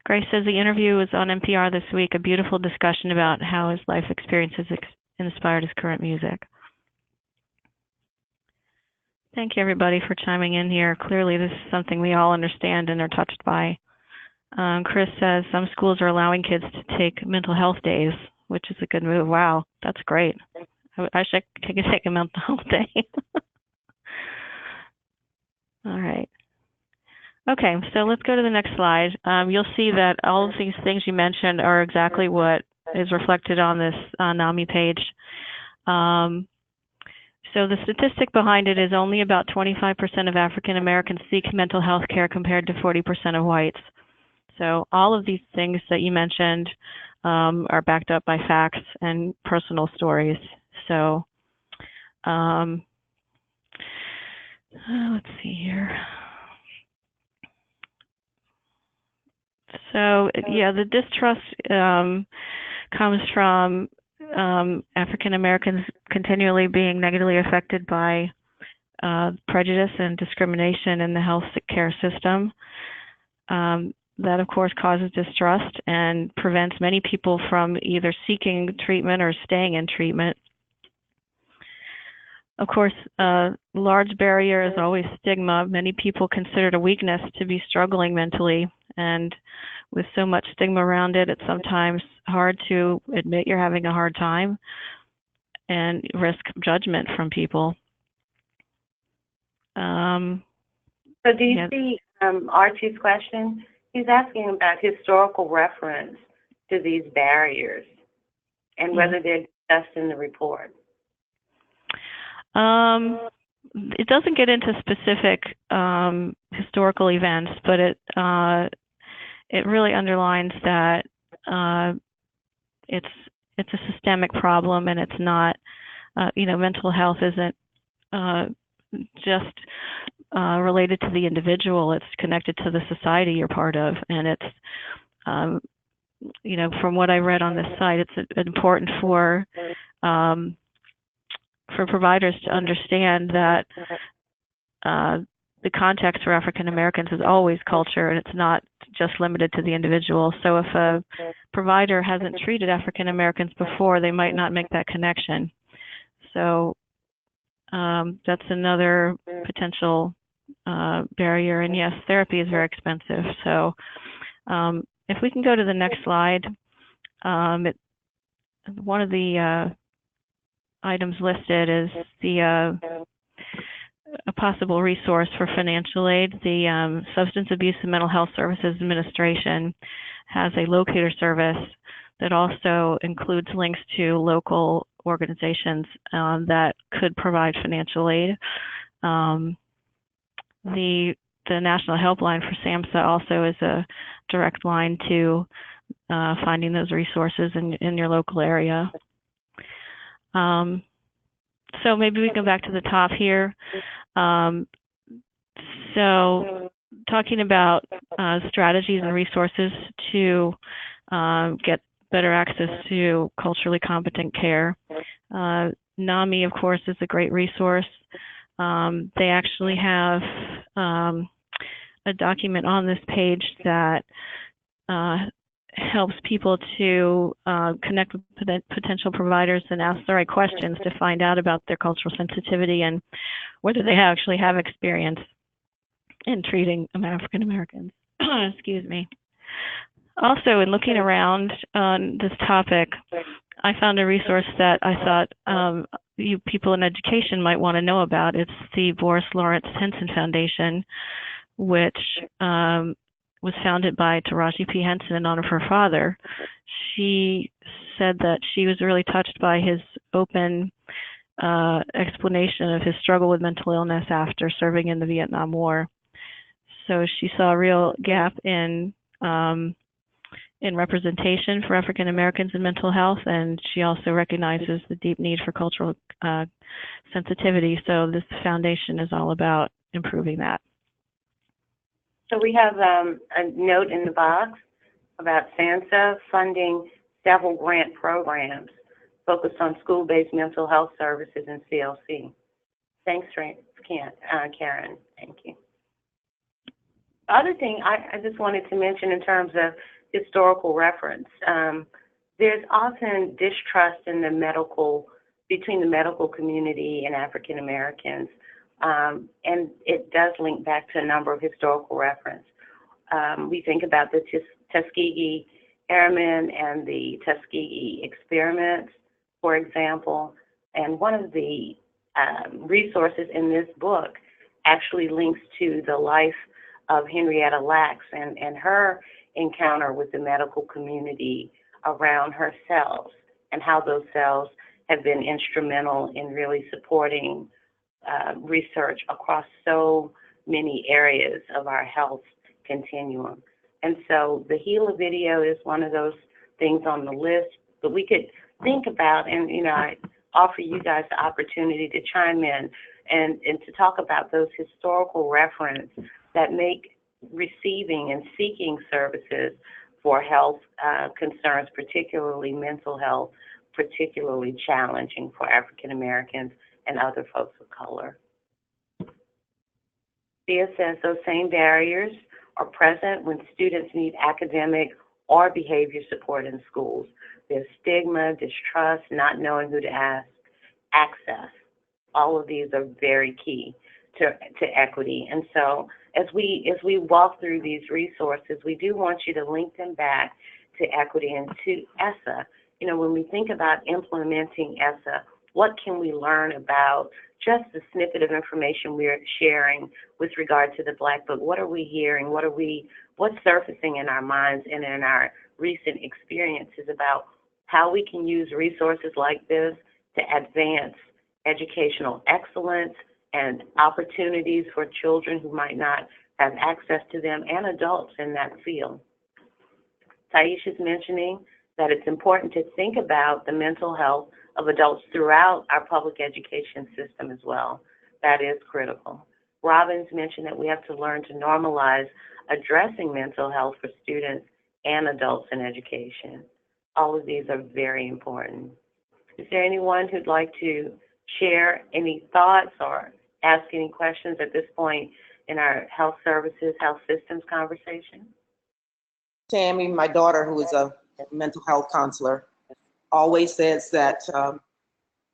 Grace says the interview was on NPR this week, a beautiful discussion about how his life experiences inspired his current music. Thank you, everybody, for chiming in here. Clearly, this is something we all understand and are touched by. Chris says some schools are allowing kids to take mental health days, which is a good move. Wow, that's great. I should take a mental health day. All right. Okay, so let's go to the next slide. You'll see that all of these things you mentioned are exactly what is reflected on this NAMI page. So the statistic behind it is only about 25% of African Americans seek mental health care compared to 40% of whites. So all of these things that you mentioned are backed up by facts and personal stories. So let's see here. So yeah, the distrust comes from African Americans continually being negatively affected by prejudice and discrimination in the health care system. That, of course, causes distrust and prevents many people from either seeking treatment or staying in treatment. Of course, a large barrier is always stigma. Many people consider it a weakness to be struggling mentally, and with so much stigma around it, it's sometimes hard to admit you're having a hard time and risk judgment from people. So do you see Archie's question? He's asking about historical reference to these barriers and whether they're discussed in the report. It doesn't get into specific historical events, but it really underlines that it's a systemic problem, and it's not, mental health isn't just related to the individual. It's connected to the society you're part of, and it's, from what I read on this site, it's important for providers to understand that the context for African Americans is always culture, and it's not just limited to the individual. So if a provider hasn't treated African Americans before, they might not make that connection. So that's another potential barrier. And yes, therapy is very expensive. So if we can go to the next slide, one of the items listed is a possible resource for financial aid. The Substance Abuse and Mental Health Services Administration has a locator service that also includes links to local organizations that could provide financial aid. The National Helpline for SAMHSA also is a direct line to finding those resources in your local area. So maybe we go back to the top here. So talking about strategies and resources to get better access to culturally competent care. NAMI, of course, is a great resource. They actually have a document on this page that helps people to connect with potential providers and ask the right questions to find out about their cultural sensitivity and whether they actually have experience in treating African Americans. Excuse me. Also, in looking around on this topic, I found a resource that I thought you people in education might want to know about. It's the Boris Lawrence Henson Foundation, which was founded by Taraji P. Henson in honor of her father. She said that she was really touched by his open explanation of his struggle with mental illness after serving in the Vietnam War. So she saw a real gap in representation for African Americans in mental health, and she also recognizes the deep need for cultural sensitivity. So this foundation is all about improving that. So we have a note in the box about SAMHSA funding several grant programs focused on school-based mental health services and CLC. Thanks, Karen. Thank you. The other thing I just wanted to mention in terms of historical reference, there's often distrust in between the medical community and African Americans. And it does link back to a number of historical reference. We think about the Tuskegee Airmen and the Tuskegee experiments, for example, and one of the resources in this book actually links to the life of Henrietta Lacks and her encounter with the medical community around her cells and how those cells have been instrumental in really supporting research across so many areas of our health continuum. And so the HeLa video is one of those things on the list, but we could think about, and I offer you guys the opportunity to chime in and to talk about those historical references that make receiving and seeking services for health concerns, particularly mental health, particularly challenging for African Americans and other folks of color. Thea says those same barriers are present when students need academic or behavior support in schools. There's stigma, distrust, not knowing who to ask, access. All of these are very key to equity. And so as we walk through these resources, we do want you to link them back to equity and to ESSA. When we think about implementing ESSA, what can we learn about just the snippet of information we're sharing with regard to the Black Book? What are we hearing? What's surfacing in our minds and in our recent experiences about how we can use resources like this to advance educational excellence and opportunities for children who might not have access to them and adults in that field. Taisha's mentioning that it's important to think about the mental health of adults throughout our public education system as well. That is critical. Robin's mentioned that we have to learn to normalize addressing mental health for students and adults in education. All of these are very important. Is there anyone who'd like to share any thoughts or ask any questions at this point in our health services, health systems conversation? Tammy, my daughter, who is a mental health counselor, always says that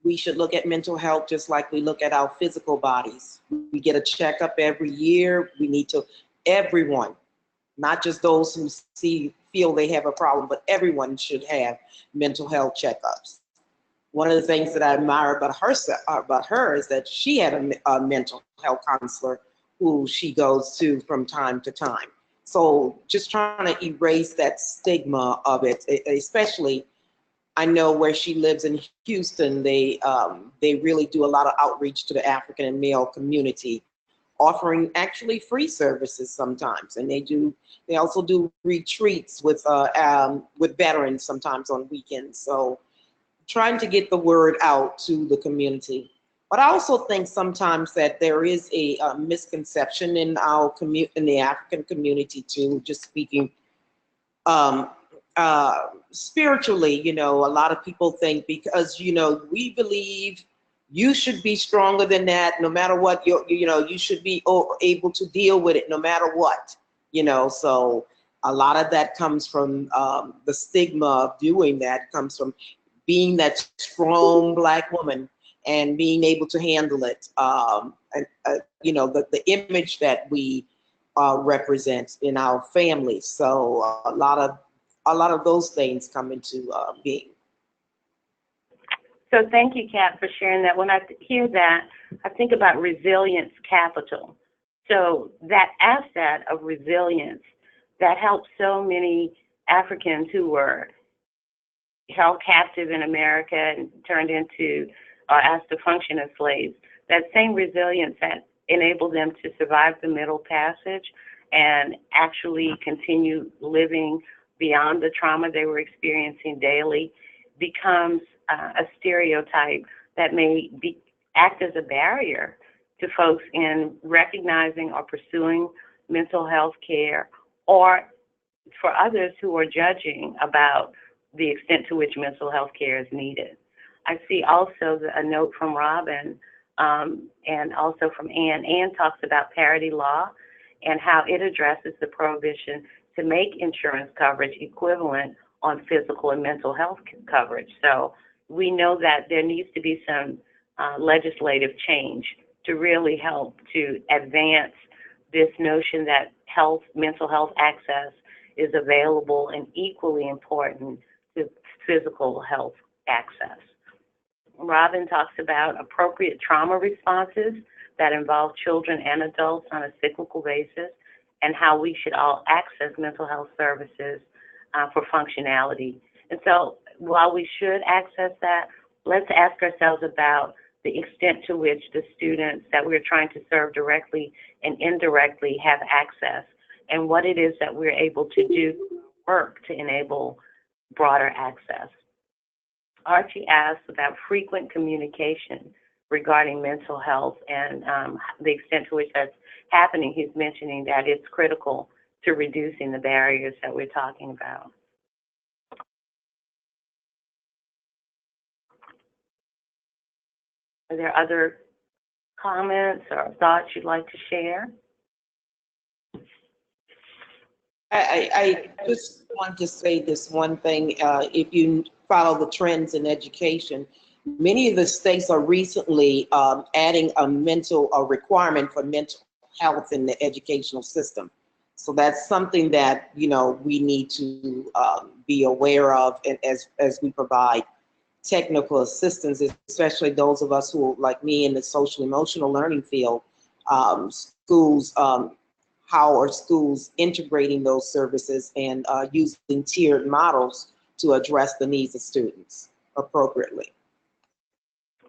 we should look at mental health just like we look at our physical bodies. We get a checkup every year. We need to, everyone, not just those who feel they have a problem, but everyone should have mental health checkups. One of the things that I admire about her is that she had a mental health counselor who she goes to from time to time. So just trying to erase that stigma of it, especially I know where she lives in Houston, they really do a lot of outreach to the African and male community, offering actually free services sometimes, and they also do retreats with veterans sometimes on weekends. So trying to get the word out to the community. But I also think sometimes that there is a misconception in in the African community too, just speaking spiritually, you know, a lot of people think because, you know, we believe you should be stronger than that, no matter what, you should be able to deal with it no matter what, you know. So a lot of that comes from the stigma of doing that, comes from being that strong Black woman and being able to handle it. You know, the image that we represent in our families. So a lot of those things come into being. So thank you, Kat, for sharing that. When I hear that, I think about resilience capital. So that asset of resilience that helped so many Africans who were held captive in America and turned into, asked to function as slaves, that same resilience that enabled them to survive the Middle Passage and actually continue living beyond the trauma they were experiencing daily becomes a stereotype that may act as a barrier to folks in recognizing or pursuing mental health care, or for others who are judging about the extent to which mental health care is needed. I see also a note from Robin and also from Ann. Ann talks about parity law and how it addresses the prohibition to make insurance coverage equivalent on physical and mental health coverage. So we know that there needs to be some legislative change to really help to advance this notion that mental health access is available and equally important to physical health access. Robin talks about appropriate trauma responses that involve children and adults on a cyclical basis, and how we should all access mental health services for functionality. And so while we should access that, let's ask ourselves about the extent to which the students that we're trying to serve directly and indirectly have access, and what it is that we're able to do work to enable broader access. Archie asks about frequent communication regarding mental health and the extent to which that's happening. He's mentioning that it's critical to reducing the barriers that we're talking about. Are there other comments or thoughts you'd like to share? I just want to say this one thing. If you follow the trends in education, many of the states are recently adding a requirement for mental health in the educational system. So that's something that, you know, we need to be aware of, and as we provide technical assistance, especially those of us who, like me, in the social emotional learning field. Schools, how are schools integrating those services and using tiered models to address the needs of students appropriately?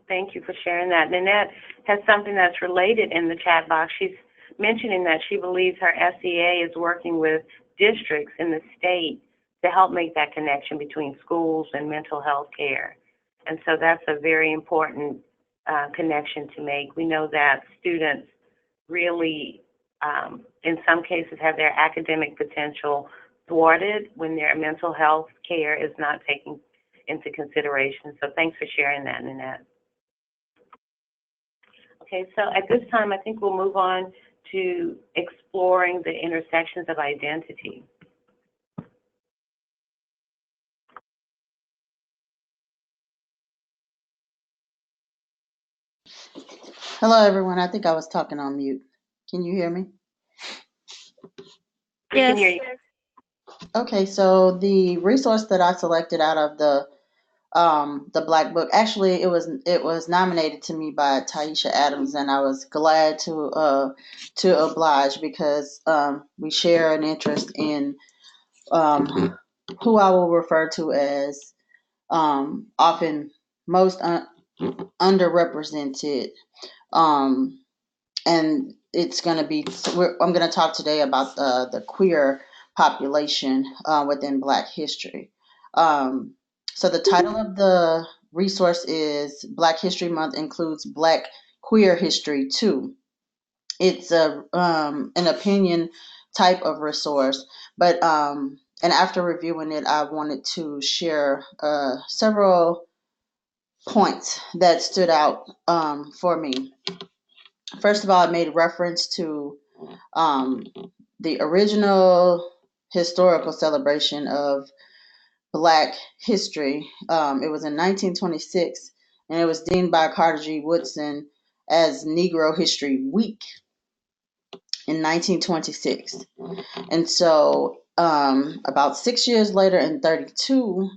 Thank you for sharing that. Nanette has something that's related in the chat box. She's mentioning that she believes her SEA is working with districts in the state to help make that connection between schools and mental health care. And so that's a very important connection to make. We know that students really, in some cases, have their academic potential thwarted when their mental health care is not taken into consideration. So thanks for sharing that, Nanette. Okay, so at this time, I think we'll move on to exploring the intersections of identity. Hello, everyone. I think I was talking on mute. Can you hear me? We can hear you. Okay, so the resource that I selected out of the Black Book, actually it was nominated to me by Taisha Adams, and I was glad to oblige because we share an interest in who I will refer to as often most underrepresented. And it's going to be, I'm going to talk today about the queer population within Black history. So the title of the resource is Black History Month includes Black queer history too. It's an opinion type of resource, but and after reviewing it, I wanted to share several points that stood out for me. First of all, I made reference to um, the original historical celebration of Black history. It was in 1926, and it was deemed by Carter G. Woodson as Negro History Week in 1926. And so, about 6 years later, in 32,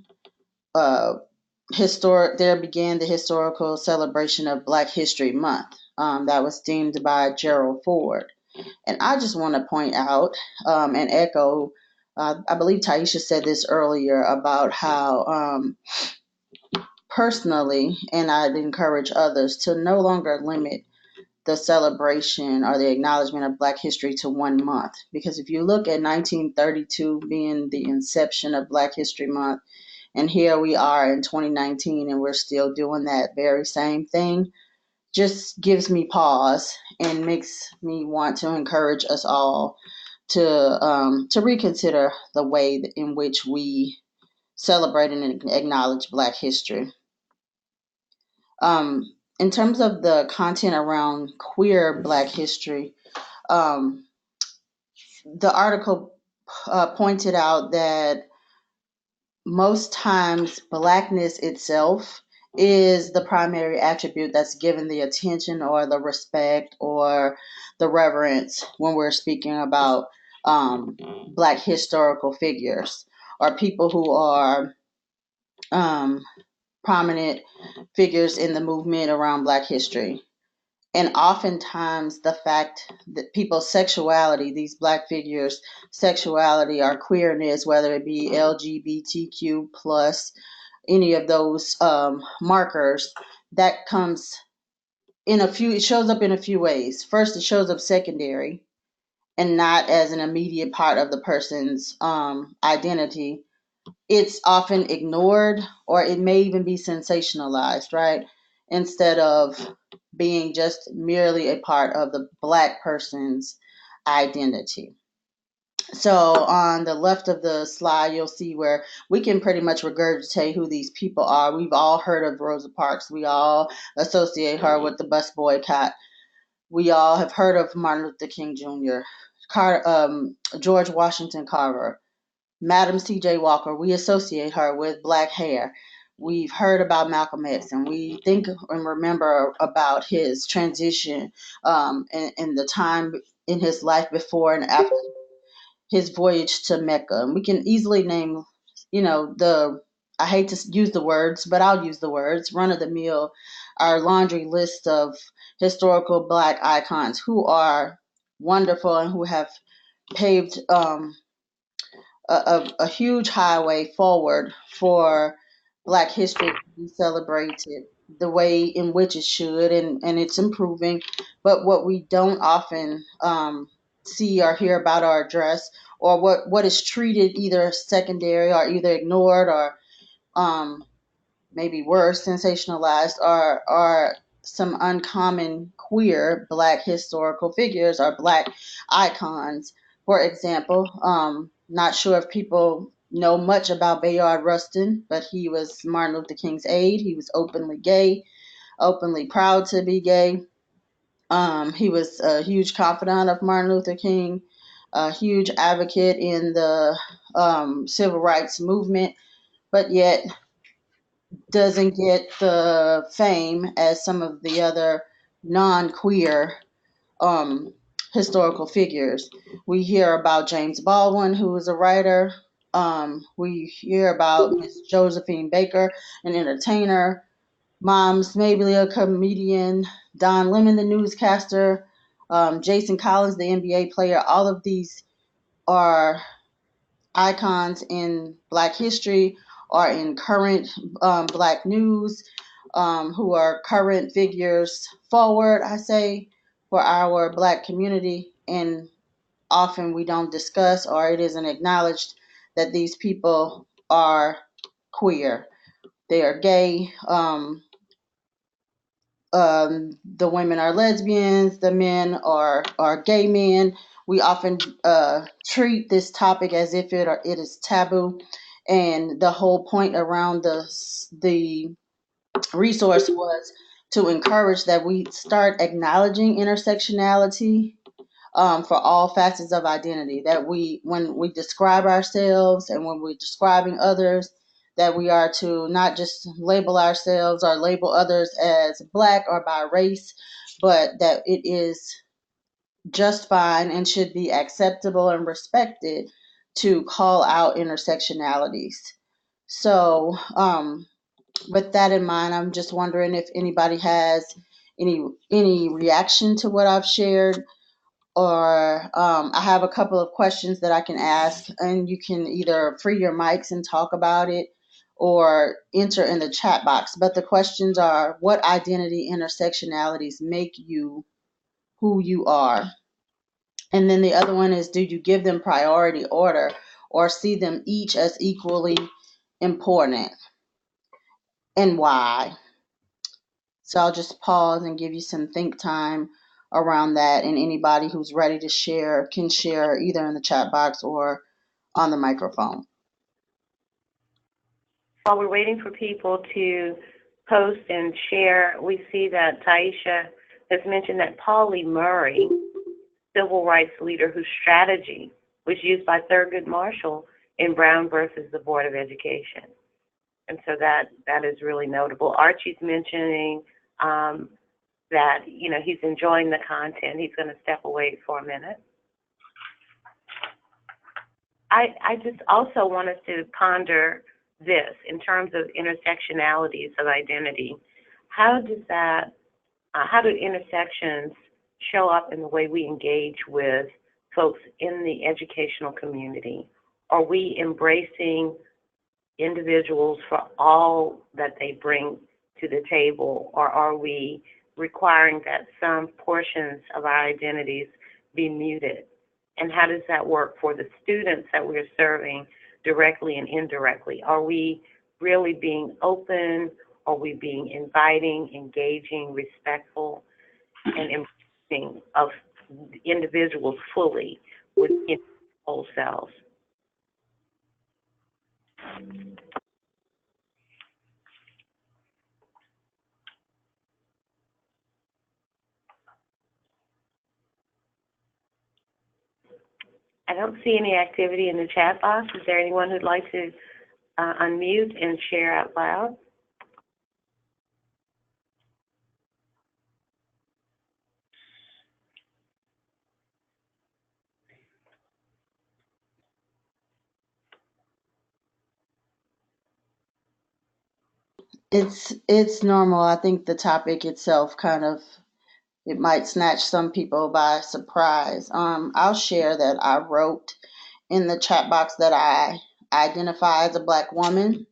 there began the historical celebration of Black History Month. That was deemed by Gerald Ford. And I just want to point out and echo, I believe Taisha said this earlier about how personally, and I'd encourage others to no longer limit the celebration or the acknowledgement of Black history to 1 month. Because if you look at 1932 being the inception of Black History Month, and here we are in 2019 and we're still doing that very same thing, just gives me pause and makes me want to encourage us all to reconsider the way in which we celebrate and acknowledge Black history. In terms of the content around queer Black history, the article pointed out that most times Blackness itself is the primary attribute that's given the attention or the respect or the reverence when we're speaking about Black historical figures or people who are prominent figures in the movement around Black history. And oftentimes the fact that people's sexuality, these Black figures' sexuality or queerness, whether it be LGBTQ plus, any of those markers, that comes it shows up in a few ways. First, it shows up secondary and not as an immediate part of the person's identity. It's often ignored or it may even be sensationalized, right? Instead of being just merely a part of the Black person's identity. So on the left of the slide, you'll see where we can pretty much regurgitate who these people are. We've all heard of Rosa Parks. We all associate her with the bus boycott. We all have heard of Martin Luther King Jr., George Washington Carver, Madam C.J. Walker. We associate her with black hair. We've heard about Malcolm X, and we think and remember about his transition and the time in his life before and after his voyage to Mecca. And we can easily name, I hate to use the words, but I'll use the words, run of the mill, our laundry list of historical Black icons who are wonderful and who have paved a huge highway forward for Black history to be celebrated the way in which it should, and it's improving. But what we don't often see or hear about or address, or what is treated either secondary or either ignored or maybe worse, sensationalized, are some uncommon queer Black historical figures or Black icons. For example, not sure if people know much about Bayard Rustin, but he was Martin Luther King's aide. He was openly gay, openly proud to be gay. He was a huge confidant of Martin Luther King, a huge advocate in the civil rights movement, but yet doesn't get the fame as some of the other non-queer historical figures. We hear about James Baldwin, who was a writer. We hear about Miss Josephine Baker, an entertainer. Moms Mabley, a comedian. Don Lemon, the newscaster. Jason Collins, the NBA player. All of these are icons in Black history are in current Black news, who are current figures forward, I say, for our Black community. And often we don't discuss, or it isn't acknowledged, that these people are queer. They are gay. The women are lesbians. The men are gay men. We often treat this topic as if it is taboo, and the whole point around the resource was to encourage that we start acknowledging intersectionality for all facets of identity. That when we describe ourselves and when we're describing others, that we are to not just label ourselves or label others as Black or by race, but that it is just fine and should be acceptable and respected to call out intersectionalities. So, with that in mind, I'm just wondering if anybody has any reaction to what I've shared, or I have a couple of questions that I can ask, and you can either free your mics and talk about it or enter in the chat box. But the questions are, what identity intersectionalities make you who you are? And then the other one is, do you give them priority order or see them each as equally important, and why? So I'll just pause and give you some think time around that, and anybody who's ready to share can share either in the chat box or on the microphone. While we're waiting for people to post and share, we see that Taisha has mentioned that Pauli Murray, civil rights leader whose strategy was used by Thurgood Marshall in Brown versus the Board of Education. And so that is really notable. Archie's mentioning that, he's enjoying the content. He's going to step away for a minute. I just also want us to ponder this in terms of intersectionalities of identity. How do intersections show up in the way we engage with folks in the educational community? Are we embracing individuals for all that they bring to the table, or are we requiring that some portions of our identities be muted? And how does that work for the students that we're serving directly and indirectly? Are we really being open? Are we being inviting, engaging, respectful, and embracing of individuals fully within their whole selves? I don't see any activity in the chat box. Is there anyone who'd like to unmute and share out loud? It's normal. I think the topic itself it might snatch some people by surprise. I'll share that I wrote in the chat box that I identify as a Black woman.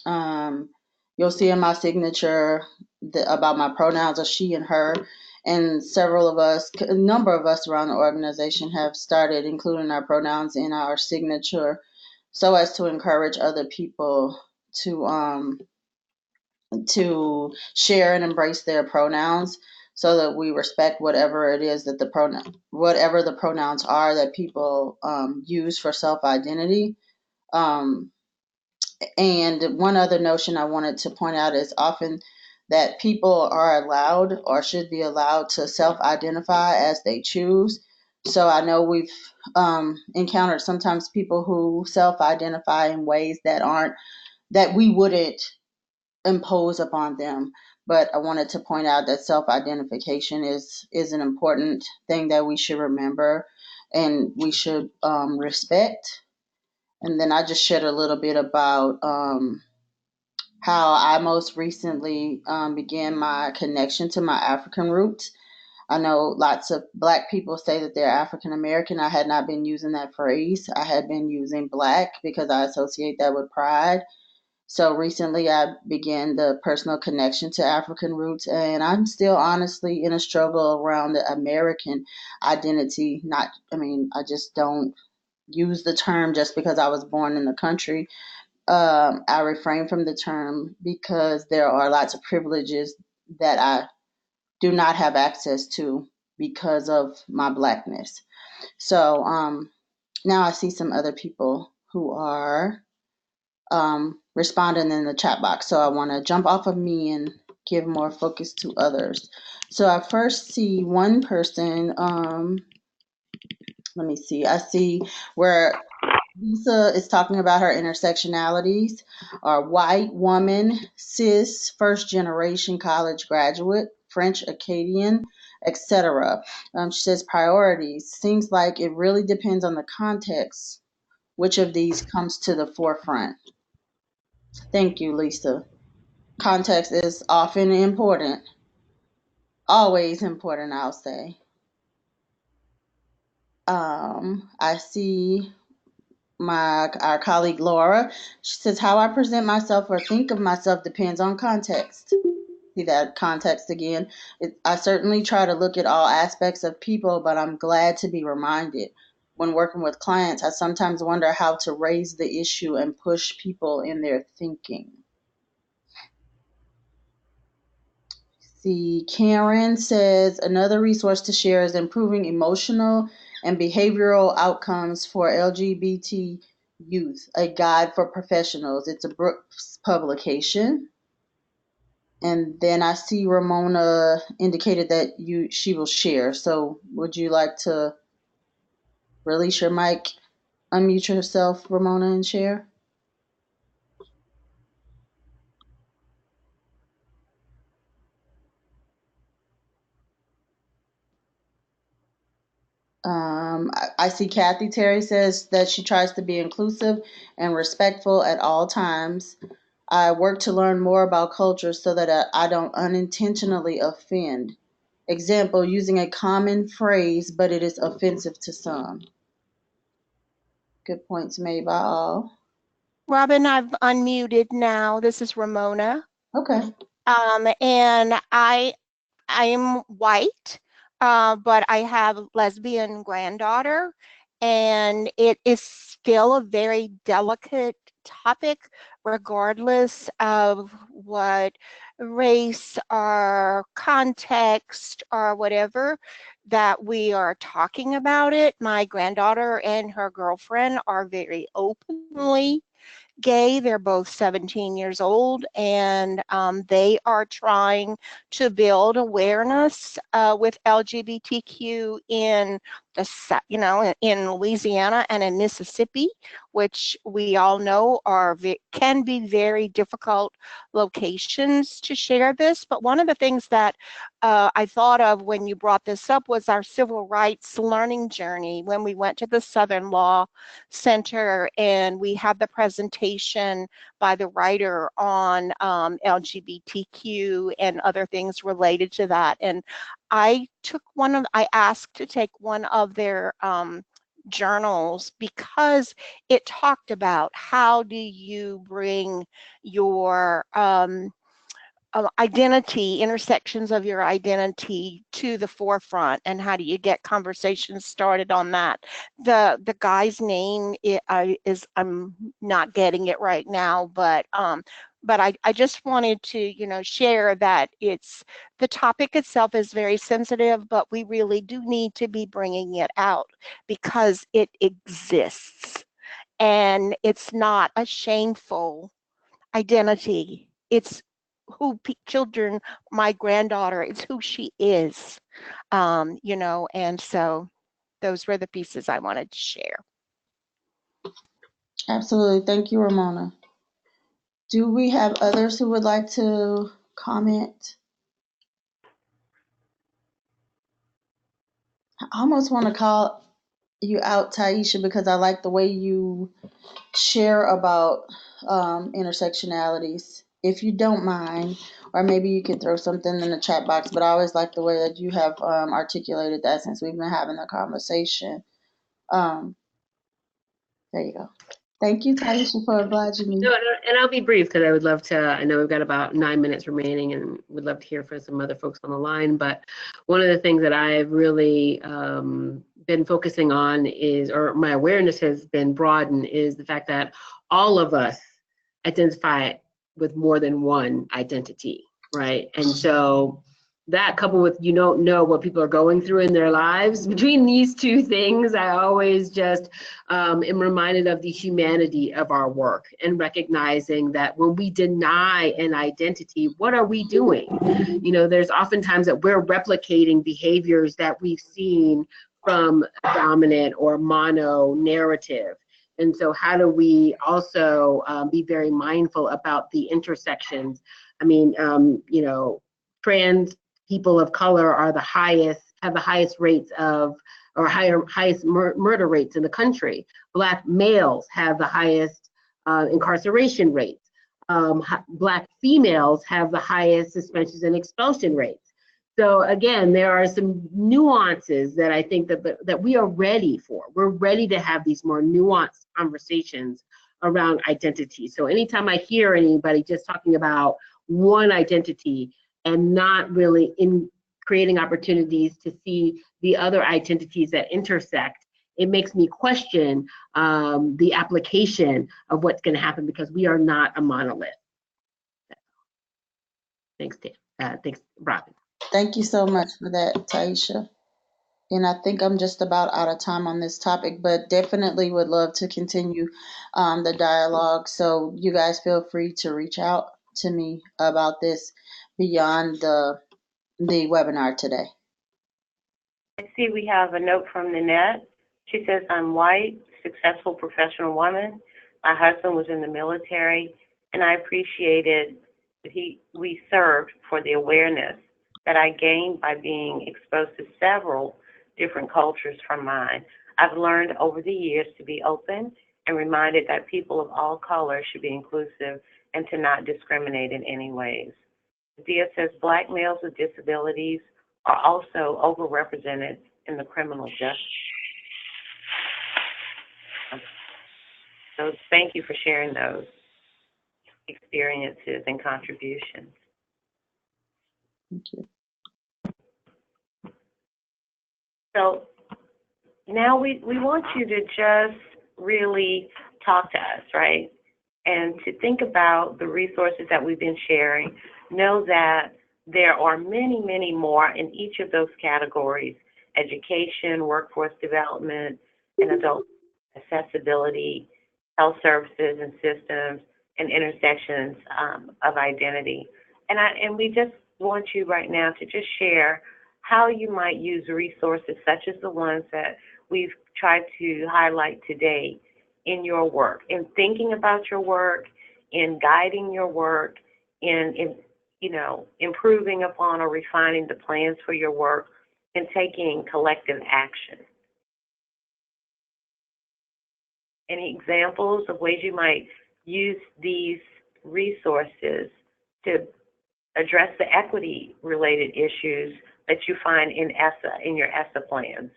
You'll see in my signature about my pronouns are she and her, and a number of us around the organization have started including our pronouns in our signature so as to encourage other people to share and embrace their pronouns, so that we respect whatever it is that whatever the pronouns are that people use for self-identity. And one other notion I wanted to point out is often that people are allowed or should be allowed to self-identify as they choose. So I know we've encountered sometimes people who self-identify in ways that we wouldn't impose upon them. But I wanted to point out that self-identification is an important thing that we should remember and we should respect. And then I just shared a little bit about how I most recently began my connection to my African roots. I know lots of Black people say that they're African American. I had not been using that phrase. I had been using Black because I associate that with pride. So recently I began the personal connection to African roots, and I'm still honestly in a struggle around the American identity. I just don't use the term just because I was born in the country. I refrain from the term because there are lots of privileges that I do not have access to because of my Blackness. So now I see some other people who are responding in the chat box. So I want to jump off of me and give more focus to others. So I first see one person. Let me see. I see where Lisa is talking about her intersectionalities, are white woman, cis, first generation college graduate, French Acadian, etc. She says priorities. Seems like it really depends on the context. Which of these comes to the forefront? Thank you, Lisa. Context is often important, always important, I'll say. I see our colleague Laura. She says, how I present myself or think of myself depends on context. See that context again. I certainly try to look at all aspects of people, but I'm glad to be reminded. When working with clients, I sometimes wonder how to raise the issue and push people in their thinking. See, Karen says another resource to share is improving emotional and behavioral outcomes for LGBT youth, a guide for professionals. It's a Brooks publication. And then I see Ramona indicated that she will share. So would you like to release your mic, unmute yourself, Ramona, and share? I see Kathy Terry says that she tries to be inclusive and respectful at all times. I work to learn more about culture so that I don't unintentionally offend. Example, using a common phrase, but it is offensive to some. Good points made by all. Robin, I've unmuted now. This is Ramona. Okay. And I am white, but I have a lesbian granddaughter, and it is still a very delicate topic, regardless of what race or context or whatever that we are talking about it. My granddaughter and her girlfriend are very openly gay. They're both 17 years old, and they are trying to build awareness with LGBTQ in in Louisiana and in Mississippi, which we all know can be very difficult locations to share this. But one of the things that I thought of when you brought this up was our civil rights learning journey when we went to the Southern Law Center, and we had the presentation by the writer on LGBTQ and other things related to that. And I asked to take one of their journals because it talked about how do you bring your intersections of your identity to the forefront, and how do you get conversations started on that. The guy's name is I'm not getting it right now, but I just wanted to share that the topic itself is very sensitive, but we really do need to be bringing it out because it exists, and it's not a shameful identity. It's who children, my granddaughter, it's who she is, and so those were the pieces I wanted to share. Absolutely. Thank you, Ramona. Do we have others who would like to comment? I almost want to call you out, Taisha, because I like the way you share about intersectionalities. if you don't mind, or maybe you could throw something in the chat box, but I always like the way that you have articulated that since we've been having the conversation. There you go. Thank you, Taisha, for obliging me. No, and I'll be brief because I would love to, I know we've got about 9 minutes remaining and would love to hear from some other folks on the line. But one of the things that I've really been focusing on is, or my awareness has been broadened, is the fact that all of us identify with more than one identity, right? And so that coupled with you don't know what people are going through in their lives, between these two things, I always just am reminded of the humanity of our work and recognizing that when we deny an identity, what are we doing? You know, there's oftentimes that we're replicating behaviors that we've seen from a dominant or mono narrative. And so how do we also be very mindful about the intersections? I mean, you know, trans people of color are have the highest rates of, or highest murder rates in the country. Black males have the highest incarceration rates. Black females have the highest suspensions and expulsion rates. So again, there are some nuances that I think that we are ready for. We're ready to have these more nuanced conversations around identity. So anytime I hear anybody just talking about one identity and not really in creating opportunities to see the other identities that intersect, it makes me question the application of what's going to happen, because we are not a monolith. Thanks, Tim. Thanks, Robin. Thank you so much for that, Taisha. And I think I'm just about out of time on this topic, but definitely would love to continue the dialogue. So you guys feel free to reach out to me about this beyond the webinar today. I see we have a note from Nanette. She says, I'm white, successful professional woman. My husband was in the military, and I appreciated that we served for the awareness that I gained by being exposed to several different cultures from mine. I've learned over the years to be open and reminded that people of all colors should be inclusive and to not discriminate in any ways. Dia says Black males with disabilities are also overrepresented in the criminal justice. So thank you for sharing those experiences and contributions. Thank you. So now we want you to just really talk to us, right? And to think about the resources that we've been sharing. Know that there are many, many more in each of those categories: education, workforce development, and adult accessibility, health services and systems, and intersections of identity. And we just want you right now to just share how you might use resources such as the ones that we've tried to highlight today in your work, in thinking about your work, in guiding your work, in improving upon or refining the plans for your work, and taking collective action. Any examples of ways you might use these resources to address the equity-related issues that you find in ESSA, in your ESSA plans,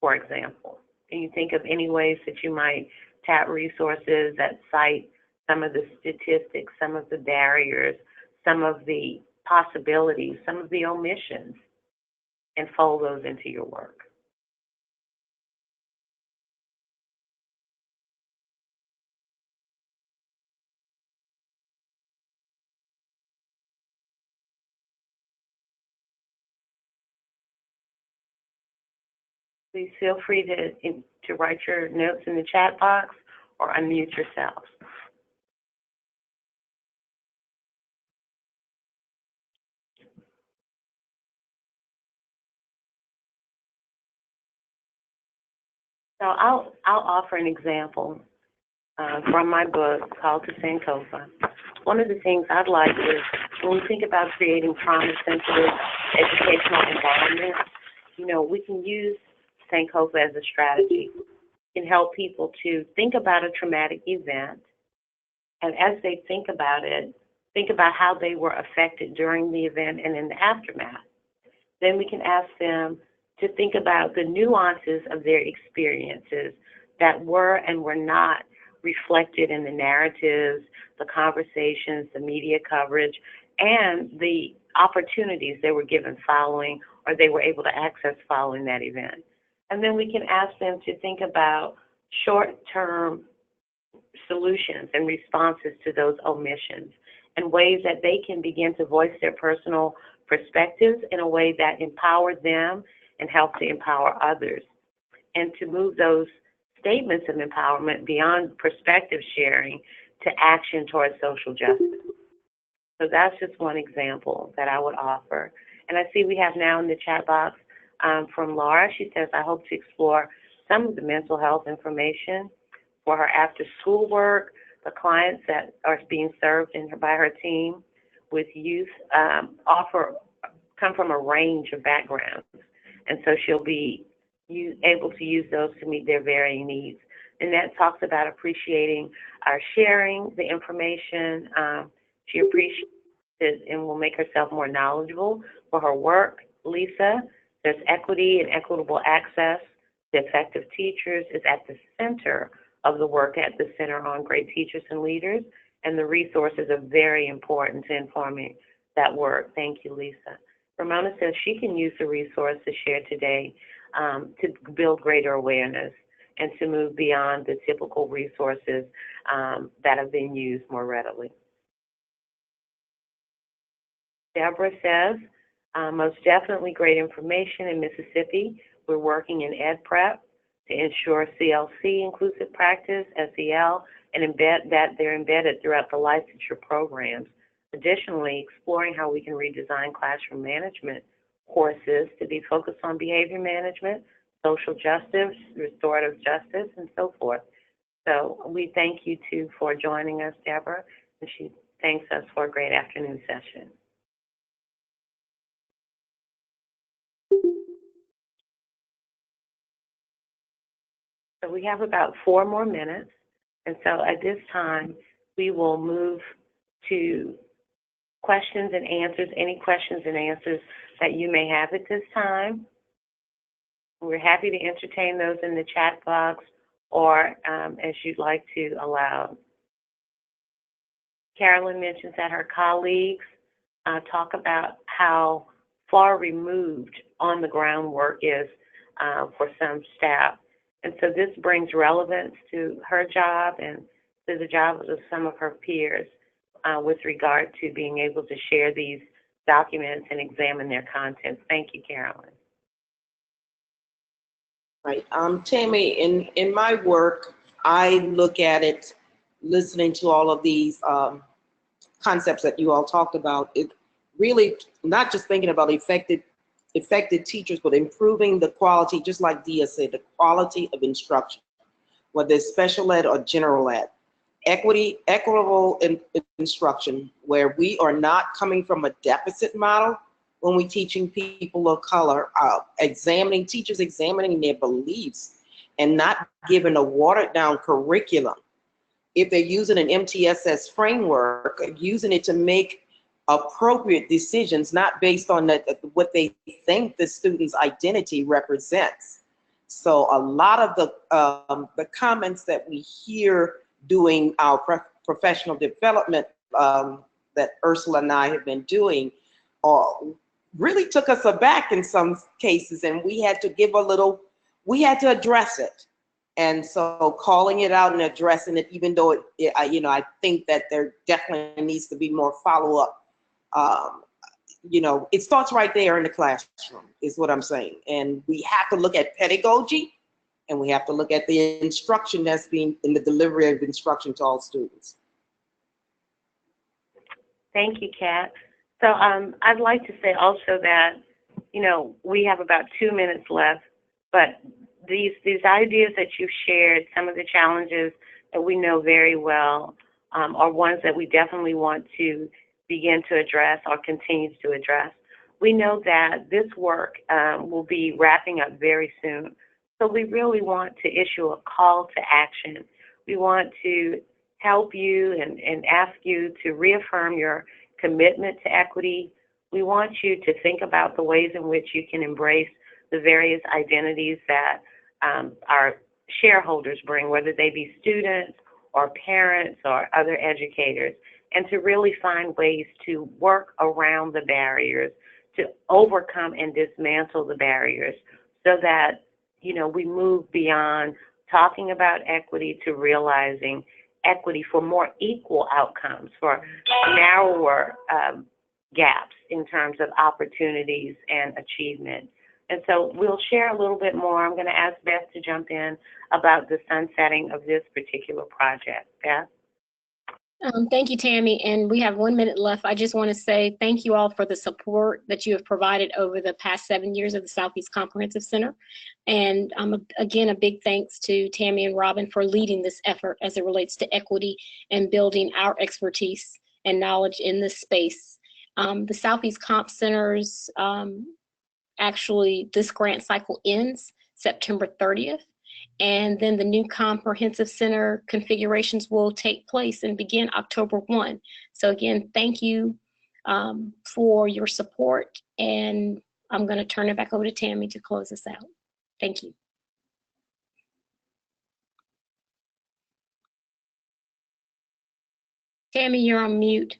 for example? Can you think of any ways that you might tap resources that cite some of the statistics, some of the barriers, some of the possibilities, some of the omissions, and fold those into your work? Please feel free to write your notes in the chat box or unmute yourselves. So I'll offer an example from my book called To Sankofa. One of the things I'd like is when we think about creating trauma-sensitive educational environments, we can use Sankofa as a strategy. It can help people to think about a traumatic event, and as they think about it, think about how they were affected during the event and in the aftermath. Then we can ask them to think about the nuances of their experiences that were and were not reflected in the narratives, the conversations, the media coverage, and the opportunities they were given following or they were able to access following that event. And then we can ask them to think about short-term solutions and responses to those omissions and ways that they can begin to voice their personal perspectives in a way that empower them and help to empower others, and to move those statements of empowerment beyond perspective sharing to action towards social justice. So that's just one example that I would offer. And I see we have now in the chat box from Laura. She says, I hope to explore some of the mental health information for her after-school work. The clients that are being served by her team with youth come from a range of backgrounds. And so she'll be able to use those to meet their varying needs. And that talks about appreciating our sharing the information. She appreciates it and will make herself more knowledgeable for her work. Lisa, there's equity and equitable access to effective teachers is at the center of the work at the Center on Great Teachers and Leaders, and the resources are very important to informing that work. Thank you, Lisa. Ramona says she can use the resources shared today to build greater awareness and to move beyond the typical resources that have been used more readily. Deborah says, most definitely great information in Mississippi. We're working in Ed Prep to ensure CLC inclusive practice, SEL, and they're embedded throughout the licensure programs. Additionally, exploring how we can redesign classroom management courses to be focused on behavior management, social justice, restorative justice, and so forth. So we thank you too for joining us, Deborah, and she thanks us for a great afternoon session. So we have about 4 more minutes, and so at this time, we will move to questions and answers, any questions and answers that you may have at this time. We're happy to entertain those in the chat box or as you'd like to aloud. Carolyn mentions that her colleagues talk about how far removed on the ground work is for some staff. And so this brings relevance to her job and to the jobs of some of her peers with regard to being able to share these documents and examine their contents. Thank you, Carolyn. Right. Tammy, in my work, I look at it, listening to all of these concepts that you all talked about, it really not just thinking about effective teachers, but improving the quality, just like Dia said, the quality of instruction, whether it's special ed or general ed. Equitable instruction, where we are not coming from a deficit model when we're teaching people of color, teachers examining their beliefs and not giving a watered down curriculum. If they're using an MTSS framework, using it to make appropriate decisions, not based on what they think the student's identity represents. So a lot of the comments that we hear doing our professional development that Ursula and I have been doing really took us aback in some cases, and we had to address it. And so calling it out and addressing it, even though I think that there definitely needs to be more follow-up. It starts right there in the classroom, is what I'm saying. And we have to look at pedagogy, and we have to look at the instruction that's being in the delivery of instruction to all students. Thank you, Kat. So I'd like to say also that, we have about 2 minutes left, but these ideas that you've shared, some of the challenges that we know very well are ones that we definitely want to begin to address or continue to address. We know that this work will be wrapping up very soon. So we really want to issue a call to action. We want to help you and ask you to reaffirm your commitment to equity. We want you to think about the ways in which you can embrace the various identities that our shareholders bring, whether they be students or parents or other educators, and to really find ways to work around the barriers, to overcome and dismantle the barriers so that, you know, we move beyond talking about equity to realizing equity for more equal outcomes, for narrower gaps in terms of opportunities and achievement. And so we'll share a little bit more. I'm going to ask Beth to jump in about the sunsetting of this particular project. Beth? Thank you, Tammy. And we have 1 minute left. I just want to say thank you all for the support that you have provided over the past 7 years of the Southeast Comprehensive Center. And again, a big thanks to Tammy and Robin for leading this effort as it relates to equity and building our expertise and knowledge in this space. The Southeast Comp Centers, actually, this grant cycle ends September 30th. And then the new comprehensive center configurations will take place and begin October 1. So again, thank you for your support. And I'm going to turn it back over to Tammy to close us out. Thank you. Tammy, you're on mute.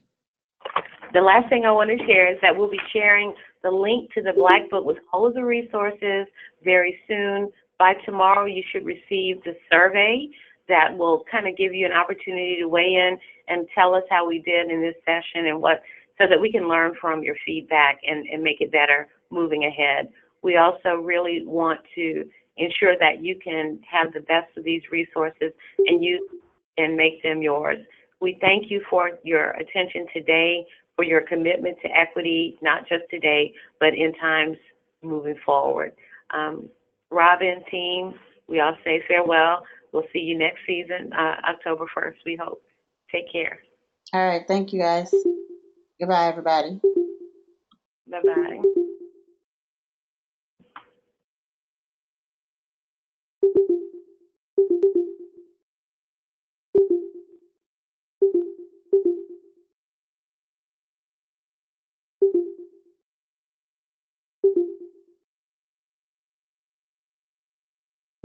The last thing I want to share is that we'll be sharing the link to the Black Book with all of the resources very soon. By tomorrow, you should receive the survey that will kind of give you an opportunity to weigh in and tell us how we did in this session and so that we can learn from your feedback and make it better moving ahead. We also really want to ensure that you can have the best of these resources and use and make them yours. We thank you for your attention today, for your commitment to equity, not just today, but in times moving forward. Robin, team, we all say farewell. We'll see you next season, October 1st, we hope. Take care. All right. Thank you, guys. Goodbye, everybody. Bye-bye.